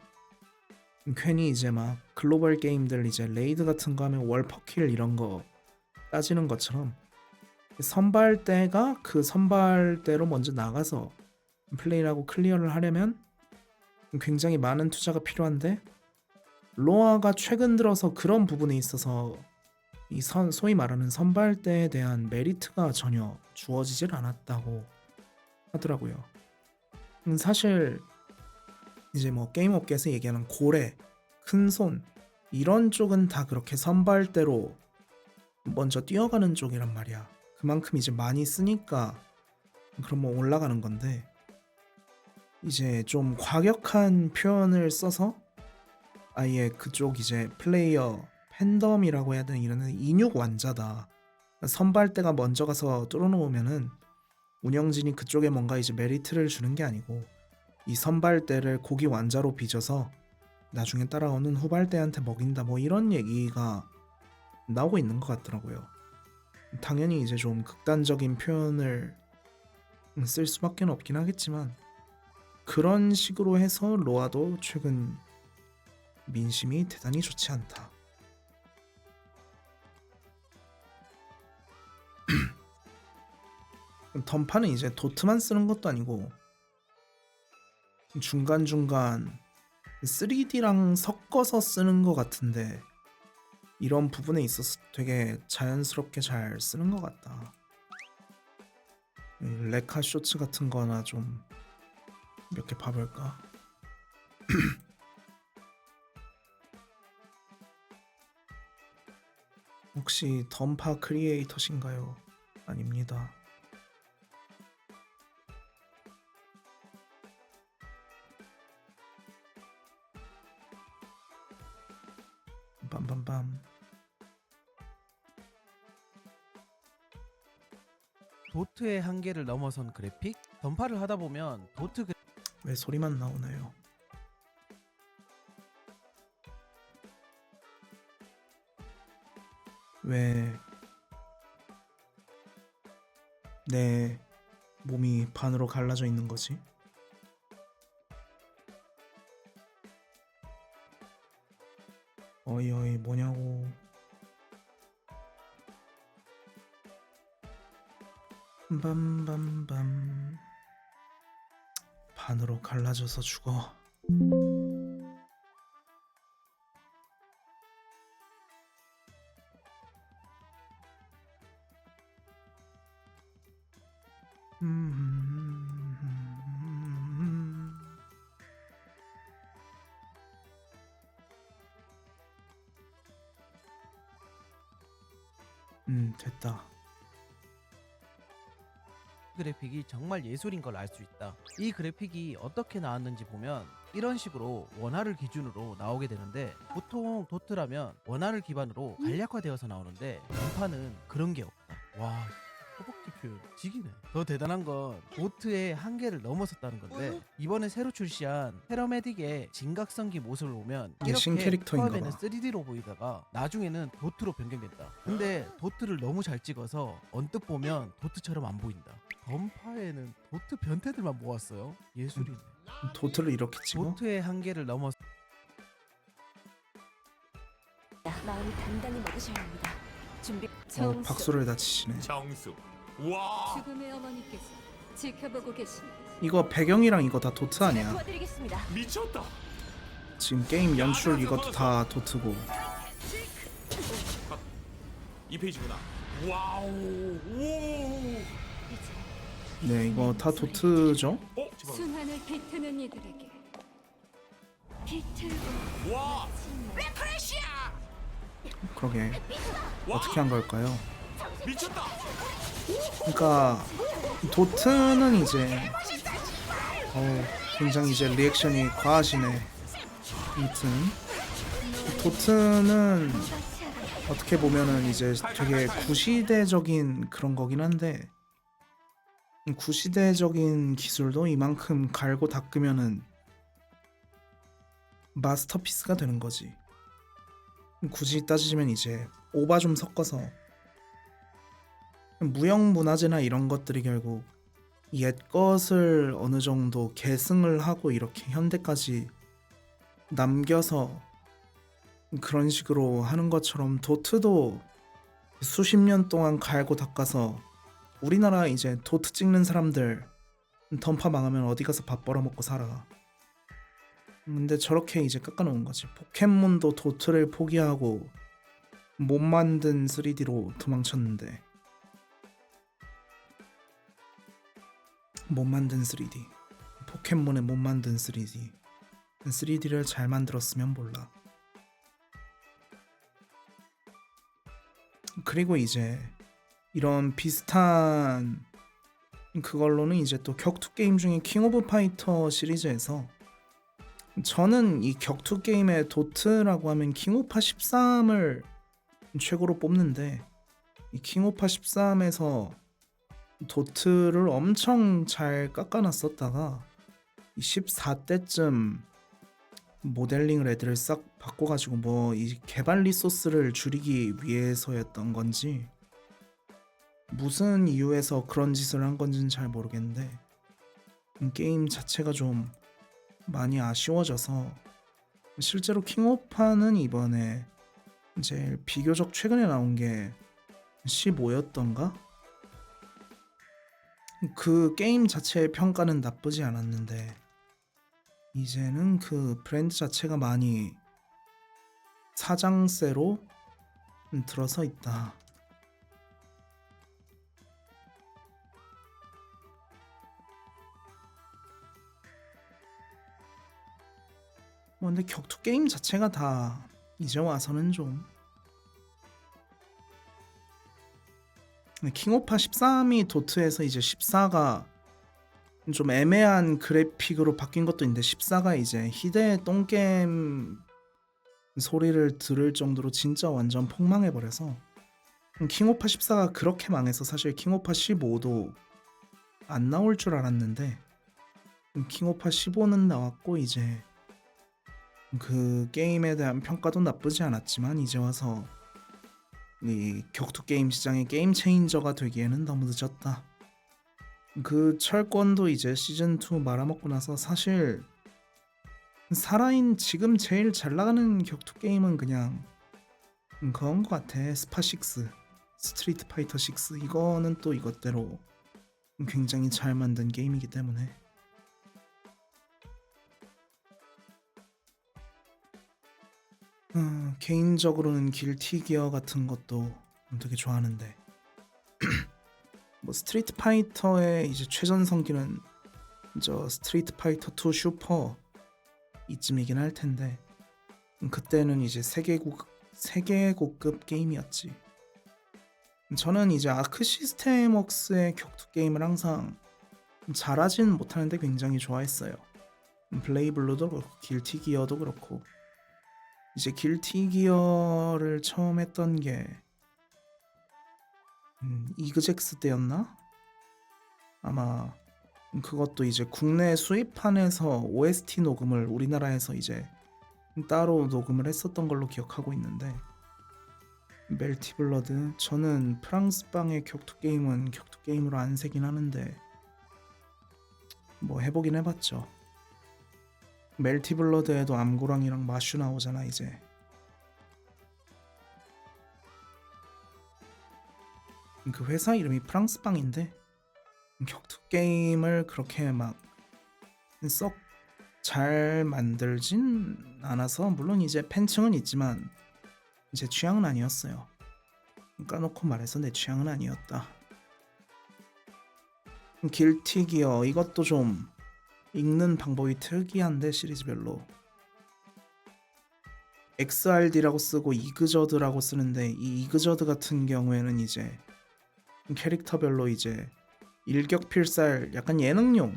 괜히 이제 막 글로벌 게임들 이제 레이드 같은 거 하면 월퍼킬 이런 거 따지는 것처럼 선발대가 그 선발대로 먼저 나가서 플레이를 하고 클리어를 하려면 굉장히 많은 투자가 필요한데, 로아가 최근 들어서 그런 부분에 있어서 소위 말하는 선발대에 대한 메리트가 전혀 주어지질 않았다고 하더라고요. 사실 이제 뭐 게임 업계에서 얘기하는 고래, 큰손 이런 쪽은 다 그렇게 선발대로 먼저 뛰어가는 쪽이란 말이야. 그만큼 이제 많이 쓰니까 그럼 뭐 올라가는 건데, 이제 좀 과격한 표현을 써서 아예 그쪽 이제 플레이어 팬덤이라고 해야 되나, 이런 인육 완자다, 선발대가 먼저 가서 뚫어놓으면은 운영진이 그쪽에 뭔가 이제 메리트를 주는 게 아니고 이 선발대를 고기 완자로 빚어서 나중에 따라오는 후발대한테 먹인다, 뭐 이런 얘기가 나오고 있는 것 같더라고요. 당연히 이제 좀 극단적인 표현을 쓸 수밖에 없긴 하겠지만, 그런 식으로 해서 로아도 최근 민심이 대단히 좋지 않다. 던파는 이제 도트만 쓰는 것도 아니고 중간중간 3D랑 섞어서 쓰는 것 같은데, 이런 부분에 있어서 되게 자연스럽게 잘 쓰는 것 같다. 레카 쇼츠 같은 거나 좀 이렇게 봐볼까? 혹시 던파 크리에이터신가요? 아닙니다. 빰빰빰. 도트의 한계를 넘어선 그래픽? 던파를 하다 보면 도트 왜 소리만 나오나요? 왜 내 몸이 반으로 갈라져 있는 거지? 어이 뭐냐고. 밤밤밤. 반으로 갈라져서 죽어. 됐다. 그래픽이 정말 예술인 걸 알 수 있다. 이 그래픽이 어떻게 나왔는지 보면 이런 식으로 원화를 기준으로 나오게 되는데, 보통 도트라면 원화를 기반으로 간략화되어서 나오는데 던파는 그런 게 없다. 와, 허벅지 표현 지기네. 더 대단한 건 도트의 한계를 넘어섰다는 건데, 이번에 새로 출시한 패러메딕의 진각성기 모습을 보면 이게 신캐릭터인가 처음에는 봐. 3D로 보이다가 나중에는 도트로 변경된다. 근데 도트를 너무 잘 찍어서 언뜻 보면 도트처럼 안 보인다. 던파에는 도트 변태들만 모았어요. 예술이네. 도트를 이렇게 찍어? 도트의 한계를 넘어서 마음이 단단히 먹으셔야 합니다. 준비. 박수를 다 치시네. 정수. 와. 죽음의 어머니께서 지켜보고 계십니다. 이거 배경이랑 이거 다 도트 아니야? 도와드리겠습니다. 미쳤다. 지금 게임 연출 이것도 다 도트고. 이 페이지구나. 와우. 오. 이제 네, 이거 다 도트죠? 지금. 순환을 비트는 이들에게 비틀고 와. 그러게 와. 어떻게 한 걸까요? 미쳤다. 그러니까 도트는 이제 굉장히 이제 리액션이 과하시네. 아무튼 도트는 어떻게 보면은 이제 되게 구시대적인 그런 거긴 한데, 구시대적인 기술도 이만큼 갈고 닦으면은 마스터피스가 되는 거지. 굳이 따지면 이제 오바 좀 섞어서 무형문화재나 이런 것들이 결국 옛 것을 어느 정도 계승을 하고 이렇게 현대까지 남겨서 그런 식으로 하는 것처럼 도트도 수십 년 동안 갈고 닦아서, 우리나라 이제 도트 찍는 사람들 던파 망하면 어디 가서 밥 벌어먹고 살아. 근데 저렇게 이제 깎아놓은 거지. 포켓몬도 도트를 포기하고 못 만든 3D로 도망쳤는데, 못 만든 3D, 포켓몬에 못 만든 3D, 3D를 잘 만들었으면 몰라. 그리고 이제 이런 비슷한 그걸로는 이제 또 격투 게임 중에 킹 오브 파이터 시리즈에서, 저는 이 격투 게임의 도트라고 하면 킹오파 13을 최고로 뽑는데, 이 킹오파 13에서 도트를 엄청 잘 깎아놨었다가 14때쯤 모델링을 애들을 싹 바꿔가지고 뭐 이 개발 리소스를 줄이기 위해서였던 건지 무슨 이유에서 그런 짓을 한 건지는 잘 모르겠는데, 게임 자체가 좀 많이 아쉬워져서, 실제로 킹오파는 이번에 이제 비교적 최근에 나온 게 15였던가? 그 게임 자체의 평가는 나쁘지 않았는데 이제는 그 브랜드 자체가 많이 사장세로 들어서 있다. 뭐 근데 격투 게임 자체가 다 이제 와서는 좀, 킹오파 13이 도트에서 이제 14가 좀 애매한 그래픽으로 바뀐 것도 있는데, 14가 이제 희대의 똥게임 소리를 들을 정도로 진짜 완전 폭망해버려서 킹오파 14가 그렇게 망해서 사실 킹오파 15도 안 나올 줄 알았는데 킹오파 15는 나왔고 이제 그 게임에 대한 평가도 나쁘지 않았지만 이제 와서 이 격투 게임 시장의 게임 체인저가 되기에는 너무 늦었다. 그 철권도 이제 시즌 2 말아먹고 나서 사실 살아인 지금 제일 잘 나가는 격투 게임은 그냥 그건 것 같아. 스파 6, 스트리트 파이터 6 이거는 또 이것대로 굉장히 잘 만든 게임이기 때문에 개인적으로는 길티 기어 같은 것도 되게 좋아하는데 뭐 스트리트 파이터의 이제 최전성기는 저 스트리트 파이터 2 슈퍼 이쯤이긴 할 텐데 그때는 이제 세계 고급 게임이었지. 저는 이제 아크 시스템웍스의 격투 게임을 항상 잘하진 못하는데 굉장히 좋아했어요. 블레이블루도 그렇고 길티 기어도 그렇고 이제 길티 기어를 처음 했던 게 이그젝스 때였나? 아마 그것도 이제 국내 수입판에서 OST 녹음을 우리나라에서 이제 따로 녹음을 했었던 걸로 기억하고 있는데 멜티블러드 저는 프랑스빵의 격투 게임은 격투 게임으로 안 세긴 하는데 뭐 해보긴 해봤죠. 멜티블러드에도 암고랑이랑 마슈 나오잖아 이제. 그 회사 이름이 프랑스빵인데 격투 게임을 그렇게 막 썩 잘 만들진 않아서 물론 이제 팬층은 있지만 제 취향은 아니었어요. 까놓고 말해서 내 취향은 아니었다. 길티 기어 이것도 좀 읽는 방법이 특이한데 시리즈별로 XRD라고 쓰고 이그저드라고 쓰는데 이 이그저드 같은 경우에는 이제 캐릭터별로 이제 일격필살 약간 예능용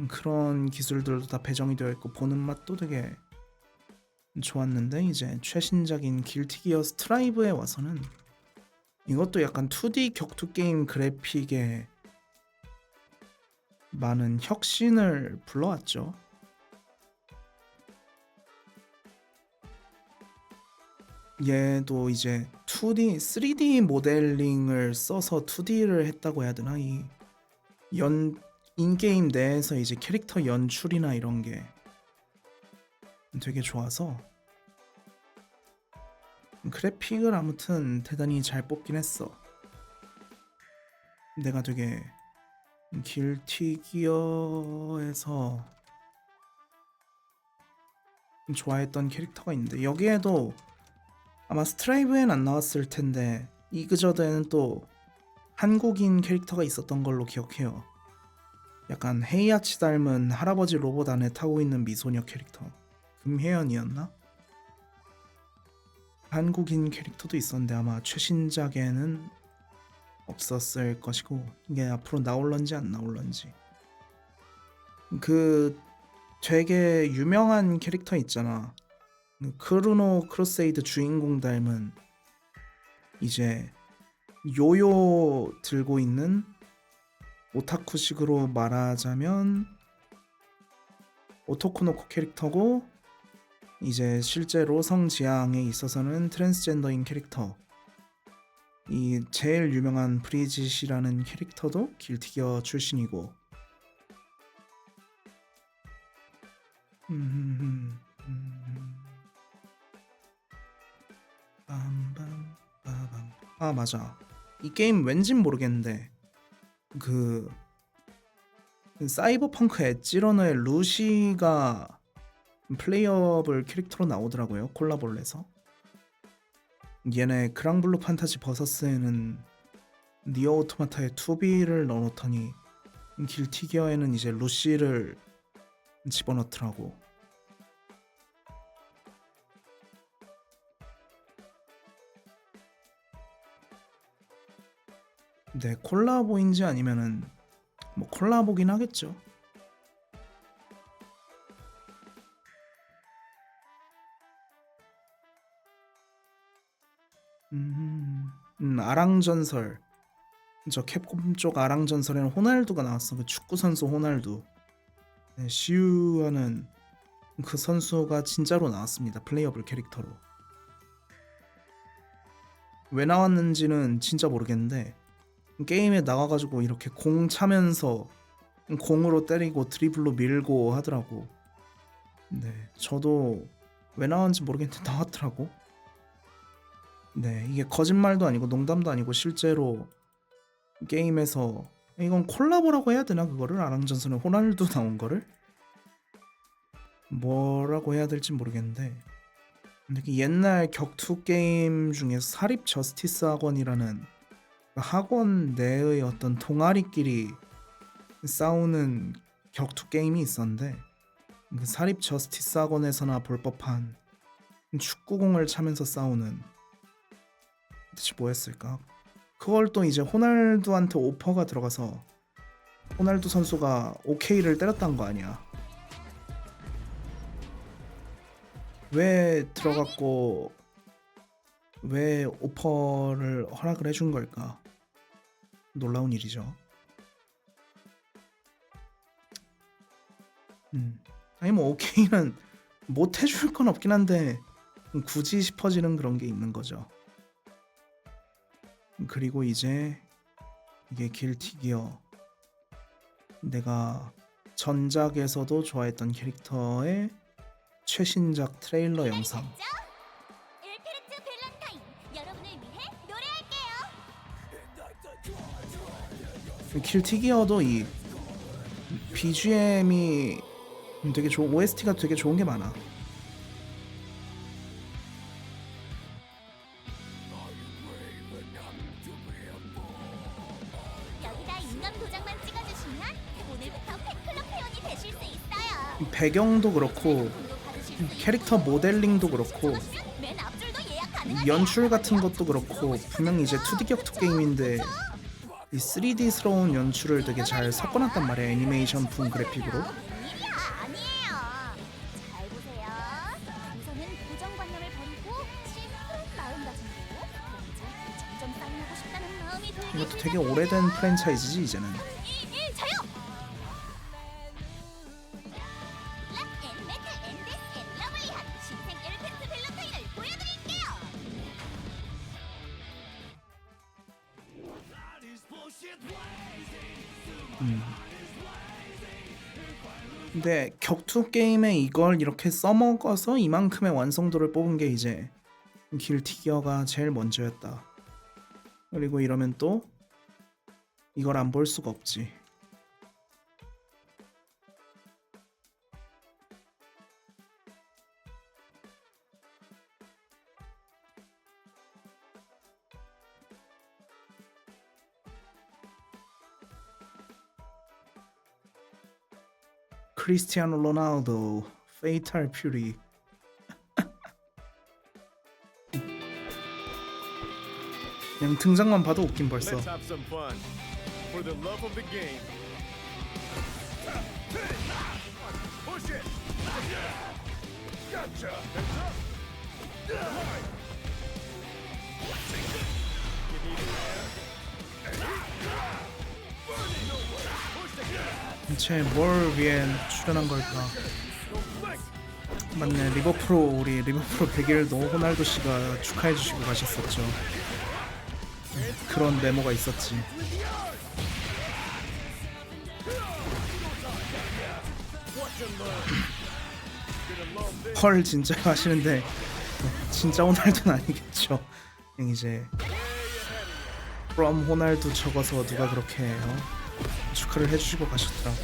그런 기술들도 다 배정이 되어 있고 보는 맛도 되게 좋았는데 이제 최신작인 길티 기어 스트라이브에 와서는 이것도 약간 2D 격투 게임 그래픽에 많은 혁신을 불러왔죠. 얘도 이제 2D, 3D 모델링을 써서 2D를 했다고 해야 되나? 이 인게임 내에서 이제 캐릭터 연출이나 이런 게 되게 좋아서 그래픽을 아무튼 대단히 잘 뽑긴 했어. 내가 되게 길티 기어에서 좋아했던 캐릭터가 있는데 여기에도 아마 스트라이브엔 안 나왔을 텐데 이그저드에는 또 한국인 캐릭터가 있었던 걸로 기억해요. 약간 헤이아치 닮은 할아버지 로봇 안에 타고 있는 미소녀 캐릭터 금혜연이었나? 한국인 캐릭터도 있었는데 아마 최신작에는 없었을 것이고 이게 앞으로 나올런지 안 나올런지 그 되게 유명한 캐릭터 있잖아. 크루노 크루세이드 주인공 닮은 이제 요요 들고 있는 오타쿠식으로 말하자면 오토쿠노코 캐릭터고 이제 실제로 성지향에 있어서는 트랜스젠더인 캐릭터 이 제일 유명한 브리짓이라는 캐릭터도 길티 기어 출신이고 아 맞아 이 게임 왠진 모르겠는데 그 사이버펑크 엣지러너의 루시가 플레이어블 캐릭터로 나오더라고요. 콜라보를 해서 얘네 그랑블루 판타지 버서스에는 니어 오토마타의 투비를 넣어놓더니 길티 기어에는 이제 루시를 집어넣더라고. 네, 콜라보인지 아니면은 뭐 콜라보긴 하겠죠. 아랑전설. 저 캡콤 쪽 아랑전설에는 호날두가 나왔어. 그 축구 선수 호날두. 네, 시우하는 그 선수가 진짜로 나왔습니다. 플레이어블 캐릭터로. 왜 나왔는지는 진짜 모르겠는데 게임에 나와가지고 이렇게 공 차면서 공으로 때리고 드리블로 밀고 하더라고. 네, 저도 왜 나왔는지 모르겠는데 나왔더라고. 네, 이게 거짓말도 아니고 농담도 아니고 실제로 게임에서 이건 콜라보라고 해야 되나 그거를 아랑전선에 호날두 나온 거를 뭐라고 해야 될지 모르겠는데 근데 그 옛날 격투 게임 중에서 사립 저스티스 학원이라는 학원 내의 어떤 동아리끼리 싸우는 격투 게임이 있었는데 그 사립 저스티스 학원에서나 볼 법한 축구공을 차면서 싸우는 대체 뭐였을까? 그걸 또 이제 호날두한테 오퍼가 들어가서 호날두 선수가 오케이를 때렸단 거 아니야. 왜 들어갔고 왜 오퍼를 허락을 해준 걸까? 놀라운 일이죠. 아니 뭐 오케이는 못 해줄 건 없긴 한데 굳이 싶어지는 그런 게 있는 거죠. 그리고 이제 이게 길티 기어 내가 전작에서도 좋아했던 캐릭터의 최신작 트레일러 영상. 엘페르트 밸런타인 여러분을 위해 노래할게요. 길티 기어도 이 BGM이 되게 좋은 OST가 되게 좋은 게 많아. 여기다 인감 도장만 찍어주시면 오늘부터 팬클럽 회원이 되실 수 있어요. 배경도 그렇고 받으실 수 캐릭터 모델링도 그렇고 맨 앞줄도 예약 가능하세요. 연출 같은 것도 그렇고 분명히 이제 2D 격투 게임인데 이 3D스러운 연출을 되게 잘 섞어놨단 말이야. 애니메이션 풍 그래픽으로. 일이야 아니에요. 잘 보세요. 우선은 고정관념을 버리고 실컷 마음가짐으로 왠지 점점 쌓이고 싶다는 마음이 들기 이것도 되게 오래된 프랜차이즈지 이제는. 저요. 락 앤 메탈 앤 데스 앤 러블리한 신생 엘펜트 밸런타인을 보여드릴게요. 근데 격투 게임에 이걸 이렇게 써먹어서 이만큼의 완성도를 뽑은 게 이제 길티 기어가 제일 먼저였다. 그리고 이러면 또 이걸 안 볼 수가 없지. 크리스티아노 로날도, 페이탈 퓨리. 그냥 등장만 봐도 웃긴 벌써. Let's have some fun. For the love of the game. Push it. Gotcha. Heads up. You need a hand? 대체 뭘 위해 출연한 걸까? 맞네, 리버프로 우리 리버프로 100일도 호날두 씨가 축하해 주시고 가셨었죠. 그런 메모가 있었지. 헐 진짜 하시는데 진짜 호날두는 아니겠죠. 그냥 이제 from 호날두 적어서 누가 그렇게 축하를 해주시고 가셨더라고.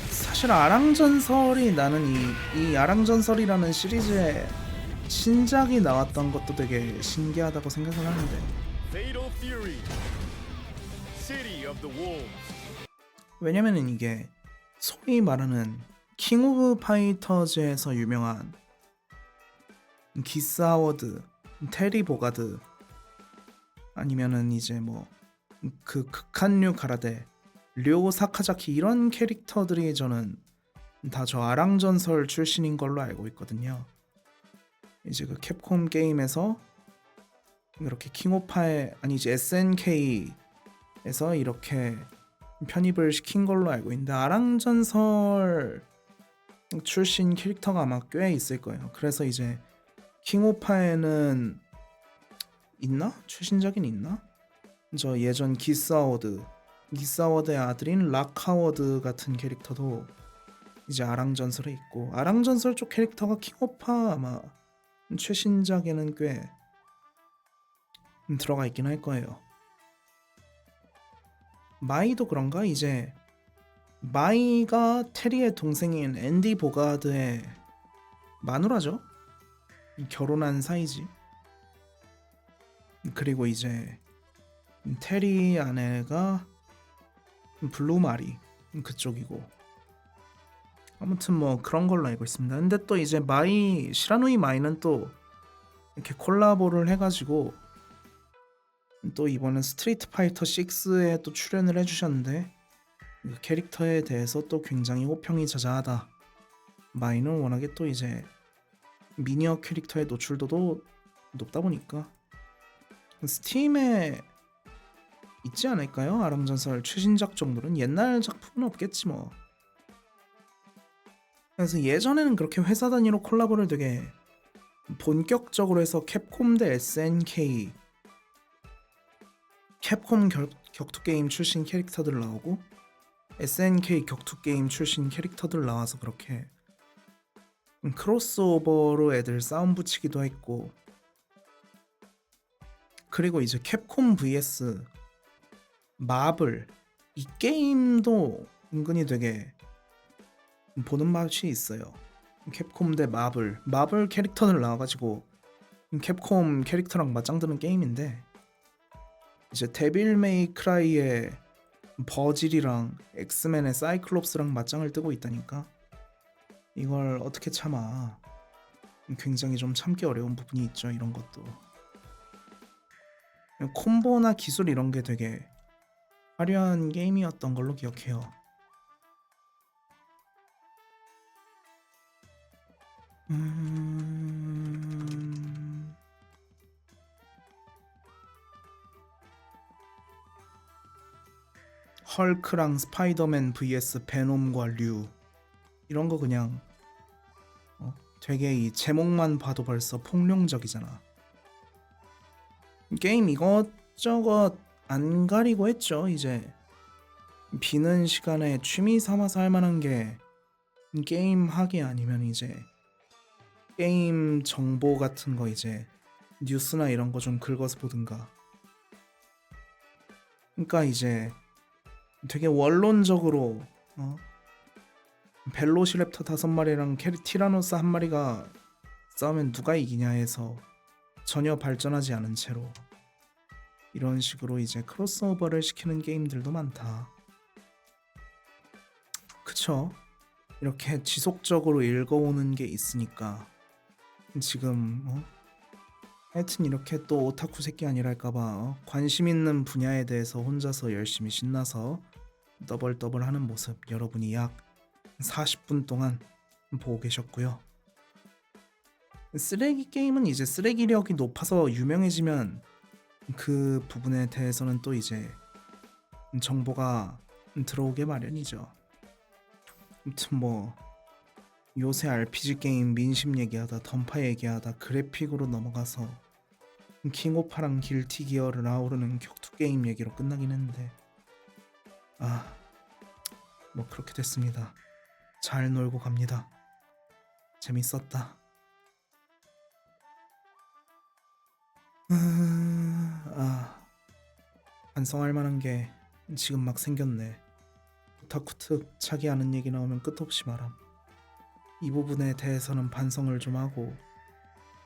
사실 아랑전설이 나는 이 아랑전설이라는 시리즈의 신작이 나왔던 것도 되게 신기하다고 생각을 하는데 Fatal Fury. City of the Wolves. 왜냐면은 이게 소위 말하는 킹 오브 파이터즈에서 유명한 기스 하워드, 테리 보가드 아니면은 이제 뭐 그 극한류 가라데, 료 사카자키 이런 캐릭터들이 저는 다 저 아랑전설 출신인 걸로 알고 있거든요. 이제 그 캡콤 게임에서 이렇게 킹오파에 아니지 SNK에서 이렇게 편입을 시킨 걸로 알고 있는데 아랑전설 출신 캐릭터가 아마 꽤 있을 거예요. 그래서 이제 킹오파에는 있나? 최신작인 있나? 저 예전 기스하워드의 아들인 락하워드 같은 캐릭터도 이제 아랑전설에 있고 아랑전설 쪽 캐릭터가 킹오파 아마 최신작에는 꽤 들어가 있긴 할 거예요. 마이도 그런가? 이제 마이가 테리의 동생인 앤디 보가드의 마누라죠. 결혼한 사이지. 그리고 이제 테리 아내가 블루 마리 그쪽이고 아무튼 뭐 그런 걸로 알고 있습니다. 근데 또 이제 마이 시라누이 마이는 또 이렇게 콜라보를 해가지고 또 이번엔 스트리트 파이터 6에 또 출연을 해주셨는데 그 캐릭터에 대해서 또 굉장히 호평이 자자하다. 마이는 워낙에 또 이제 미니어 캐릭터의 노출도도 높다 보니까 스팀에 있지 않을까요? 아랑전설 최신작 정도는 옛날 작품은 없겠지 뭐. 그래서 예전에는 그렇게 회사 단위로 콜라보를 되게 본격적으로 해서 캡콤 대 SNK 캡콤 격투 게임 출신 캐릭터들 나오고 SNK 격투 게임 출신 캐릭터들 나와서 그렇게 크로스오버로 애들 싸움 붙이기도 했고 그리고 이제 캡콤 vs 마블 이 게임도 은근히 되게 보는 맛이 있어요. 캡콤 대 마블 캐릭터들 나와가지고 캡콤 캐릭터랑 맞짱뜨는 게임인데 이제 데빌 메이 크라이의 버질이랑 엑스맨의 사이클롭스랑 맞짱을 뜨고 있다니까 이걸 어떻게 참아. 굉장히 좀 참기 어려운 부분이 있죠. 이런 것도 콤보나 기술 이런 게 되게 화려한 게임이었던 걸로 기억해요. 헐크랑 스파이더맨 vs 베놈과 류 이런 거 그냥 되게 이 제목만 봐도 벌써 폭룡적이잖아. 게임 이것저것 안 가리고 했죠. 이제 비는 시간에 취미 삼아서 할 만한 게 게임 하기 아니면 이제 게임 정보 같은 거 이제 뉴스나 이런 거 좀 긁어서 보든가. 그러니까 이제 되게 원론적으로 벨로시랩터 5마리랑 티라노스 1마리가 싸우면 누가 이기냐 해서 전혀 발전하지 않은 채로 이런 식으로 이제 크로스오버를 시키는 게임들도 많다. 그쵸? 이렇게 지속적으로 읽어오는 게 있으니까 지금 하여튼 이렇게 또 오타쿠 새끼 아니랄까봐 관심 있는 분야에 대해서 혼자서 열심히 신나서 더블 하는 모습 여러분이 약 40분 동안 보고 계셨고요. 쓰레기 게임은 이제 쓰레기력이 높아서 유명해지면 그 부분에 대해서는 또 이제 정보가 들어오게 마련이죠. 아무튼 뭐 요새 RPG 게임 민심 얘기하다 던파 얘기하다 그래픽으로 넘어가서 킹오파랑 길티 기어를 아우르는 격투 게임 얘기로 끝나긴 했는데 뭐 그렇게 됐습니다. 잘 놀고 갑니다. 재밌었다. 반성할 만한 게 지금 막 생겼네. 오타쿠 특 차기 하는 얘기 나오면 끝없이 말함. 이 부분에 대해서는 반성을 좀 하고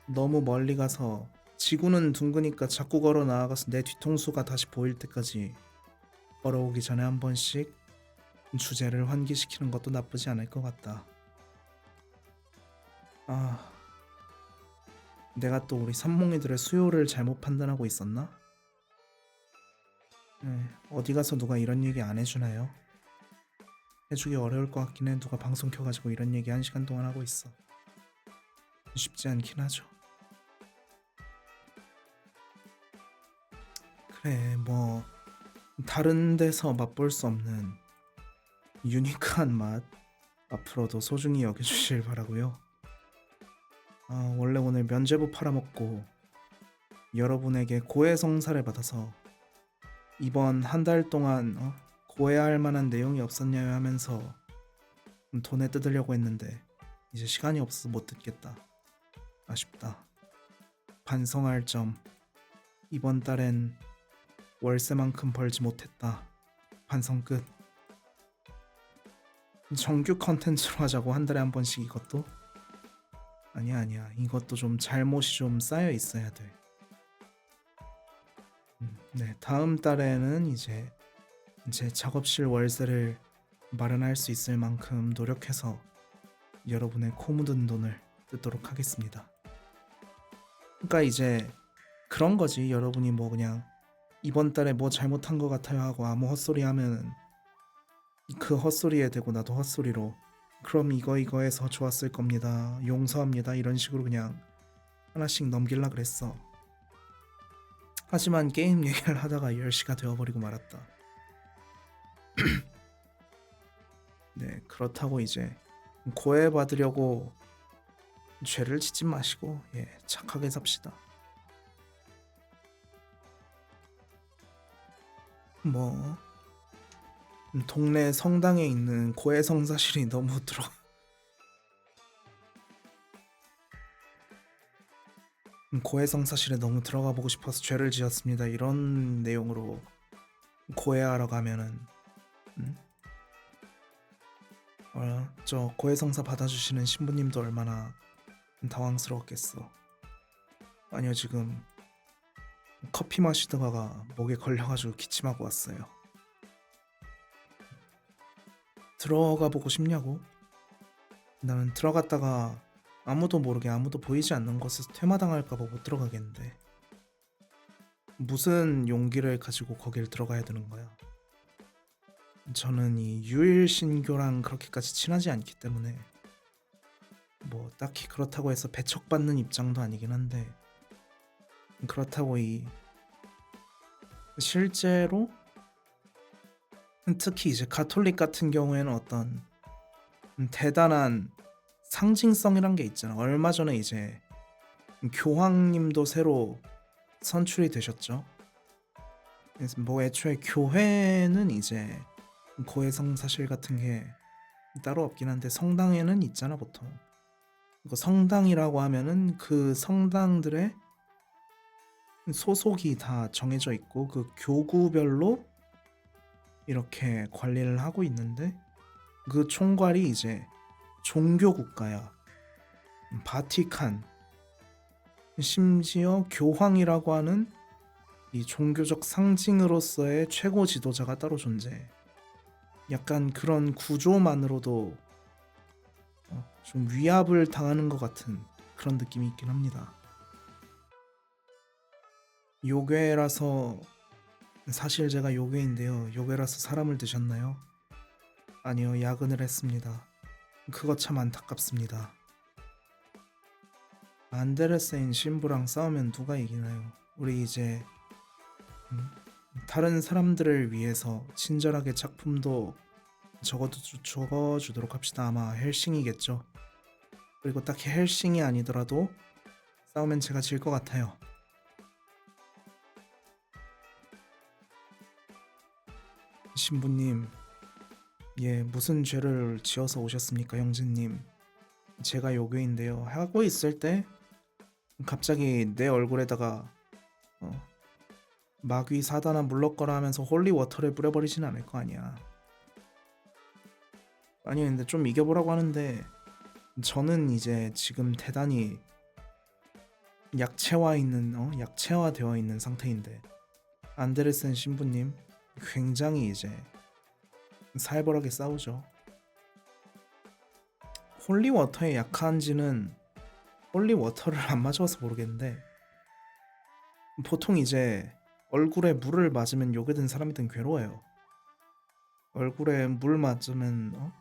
너무 멀리 가서 지구는 둥그니까 자꾸 걸어 나아가서 내 뒤통수가 다시 보일 때까지 걸어오기 전에 한 번씩 주제를 환기시키는 것도 나쁘지 않을 것 같다. 내가 또 우리 산몽이들의 수요를 잘못 판단하고 있었나? 어디 가서 누가 이런 얘기 안 해주나요? 해주기 어려울 것 같긴 해. 누가 방송 켜가지고 이런 얘기 1시간 동안 하고 있어. 쉽지 않긴 하죠. 그래 뭐 다른 데서 맛볼 수 없는 유니크한 맛 앞으로도 소중히 여겨주실 바라고요. 원래 오늘 면죄부 팔아먹고 여러분에게 고해성사를 받아서 이번 한 달 동안 고해할 만한 내용이 없었냐요 하면서 돈에 뜯으려고 했는데 이제 시간이 없어서 못 듣겠다. 아쉽다. 반성할 점. 이번 달엔 월세만큼 벌지 못했다. 반성 끝. 정규 컨텐츠로 하자고 한 달에 한 번씩 이것도? 아니야. 이것도 좀 잘못이 좀 쌓여 있어야 돼. 네, 다음 달에는 이제 제 작업실 월세를 마련할 수 있을 만큼 노력해서 여러분의 코 묻은 돈을 뜯도록 하겠습니다. 그러니까 이제 그런 거지. 여러분이 뭐 그냥 이번 달에 뭐 잘못한 것 같아요 하고 아무 헛소리 하면은 그 헛소리에 대고 나도 헛소리로 그럼 이거에서 좋았을 겁니다. 용서합니다. 이런 식으로 그냥 하나씩 넘길라 그랬어. 하지만 게임 얘기를 하다가 10시가 되어버리고 말았다. 네, 그렇다고 이제 고해받으려고 죄를 짓지 마시고 착하게 삽시다. 뭐 동네 성당에 있는 고해성사실이 너무 고해성사실에 너무 들어가 보고 싶어서 죄를 지었습니다. 이런 내용으로 고해하러 가면은 저 고해성사 받아주시는 신부님도 얼마나 당황스러웠겠어. 아니요, 지금 커피 마시다가 목에 걸려가지고 기침하고 왔어요. 들어가 보고 싶냐고? 나는 들어갔다가 아무도 모르게 아무도 보이지 않는 곳에서 퇴마당할까봐 못 들어가겠는데 무슨 용기를 가지고 거길 들어가야 되는 거야. 저는 이 유일신교랑 그렇게까지 친하지 않기 때문에 뭐 딱히 그렇다고 해서 배척받는 입장도 아니긴 한데 그렇다고 이 실제로 특히 이제 가톨릭 같은 경우에는 어떤 대단한 상징성이란 게 있잖아. 얼마 전에 이제 교황님도 새로 선출이 되셨죠. 그래서 뭐 애초에 교회는 이제 고해성사실 같은 게 따로 없긴 한데 성당에는 있잖아 보통. 그 성당이라고 하면은 그 성당들의 소속이 다 정해져 있고 그 교구별로 이렇게 관리를 하고 있는데 그 총괄이 이제 종교 국가야. 바티칸. 심지어 교황이라고 하는 이 종교적 상징으로서의 최고 지도자가 따로 존재해. 약간 그런 구조만으로도 좀 위압을 당하는 것 같은 그런 느낌이 있긴 합니다. 요괴라서 사실 제가 요괴인데요. 요괴라서 사람을 드셨나요? 아니요, 야근을 했습니다. 그거 참 안타깝습니다. 안데르센 신부랑 싸우면 누가 이기나요? 우리 이제 다른 사람들을 위해서 친절하게 작품도 적어주도록 합시다. 아마 헬싱이겠죠. 그리고 딱히 헬싱이 아니더라도 싸우면 제가 질 것 같아요. 신부님, 무슨 죄를 지어서 오셨습니까, 형제님? 제가 요괴인데요. 하고 있을 때 갑자기 내 얼굴에다가 마귀 사단아 물러거라 하면서 홀리워터를 뿌려버리진 않을 거 아니야. 아니 근데 좀 이겨보라고 하는데 저는 이제 지금 대단히 약체화되어 있는 상태인데 안데르센 신부님 굉장히 이제 살벌하게 싸우죠. 홀리워터에 약한지는 홀리워터를 안 맞아서 모르겠는데 보통 이제 얼굴에 물을 맞으면 요괴된 사람이든 괴로워요. 얼굴에 물 맞으면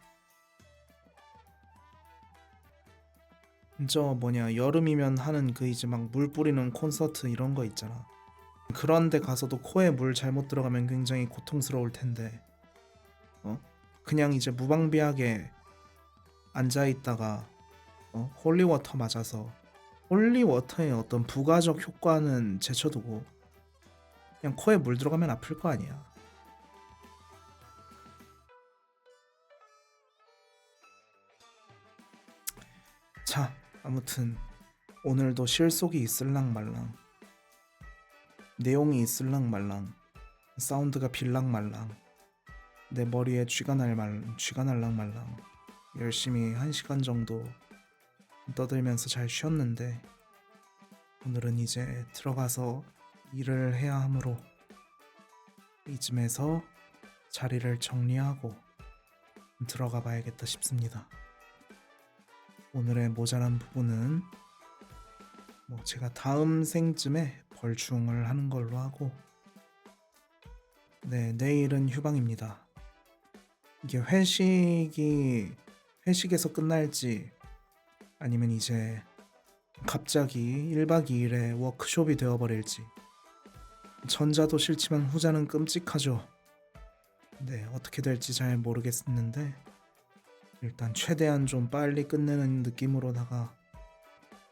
저 뭐냐 여름이면 하는 그 이제 막 물 뿌리는 콘서트 이런 거 있잖아. 그런데 가서도 코에 물 잘못 들어가면 굉장히 고통스러울 텐데 그냥 이제 무방비하게 앉아 있다가 홀리워터 맞아서 홀리워터의 어떤 부가적 효과는 제쳐두고 그냥 코에 물 들어가면 아플 거 아니야. 자, 아무튼 오늘도 실속이 있을랑 말랑, 내용이 있을랑 말랑, 사운드가 빌랑 말랑, 내 머리에 쥐가 날랑 말랑 열심히 1시간 정도 떠들면서 잘 쉬었는데 오늘은 이제 들어가서 일을 해야 하므로 이쯤에서 자리를 정리하고 들어가 봐야겠다 싶습니다. 오늘의 모자란 부분은 뭐 제가 다음 생쯤에 벌충을 하는 걸로 하고, 네, 내일은 휴방입니다. 이게 회식에서 끝날지 아니면 이제 갑자기 1박 2일의 워크숍이 되어버릴지, 전자도 싫지만 후자는 끔찍하죠. 네, 어떻게 될지 잘 모르겠는데 일단 최대한 좀 빨리 끝내는 느낌으로다가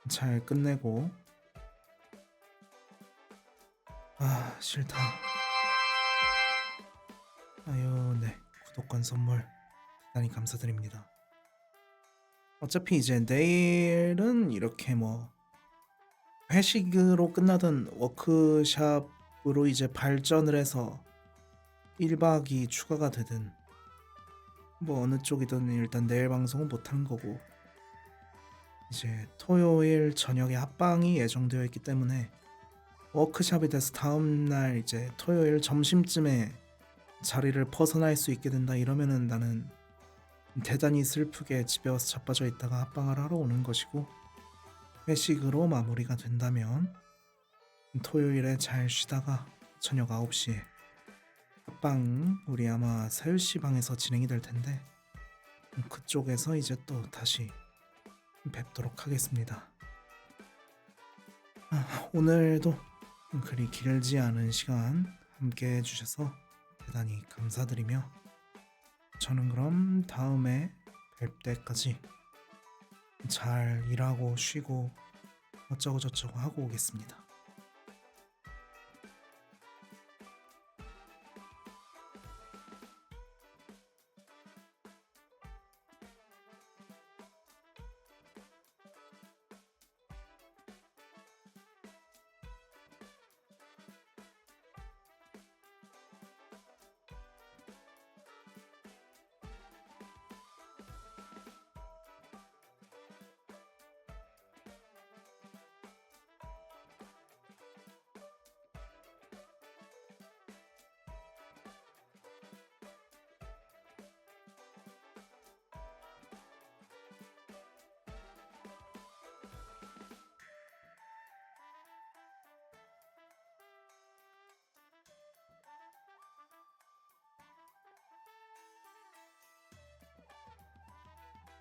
잘 끝내고. 싫다. 아유, 네, 구독권 선물 대단히 감사드립니다. 어차피 이제 내일은 이렇게 뭐 회식으로 끝나던 워크샵으로 이제 발전을 해서 1박이 추가가 되든 뭐 어느 쪽이든 일단 내일 방송은 못하는 거고, 이제 토요일 저녁에 합방이 예정되어 있기 때문에 워크샵이 돼서 다음날 이제 토요일 점심쯤에 자리를 벗어날 수 있게 된다 이러면은 나는 대단히 슬프게 집에 와서 자빠져 있다가 합방을 하러 오는 것이고, 회식으로 마무리가 된다면 토요일에 잘 쉬다가 저녁 9시에 합방 우리 아마 사유씨 방에서 진행이 될 텐데 그쪽에서 이제 또 다시 뵙도록 하겠습니다. 오늘도 그리 길지 않은 시간 함께 해주셔서 대단히 감사드리며 저는 그럼 다음에 뵐 때까지 잘 일하고 쉬고 어쩌고 저쩌고 하고 오겠습니다.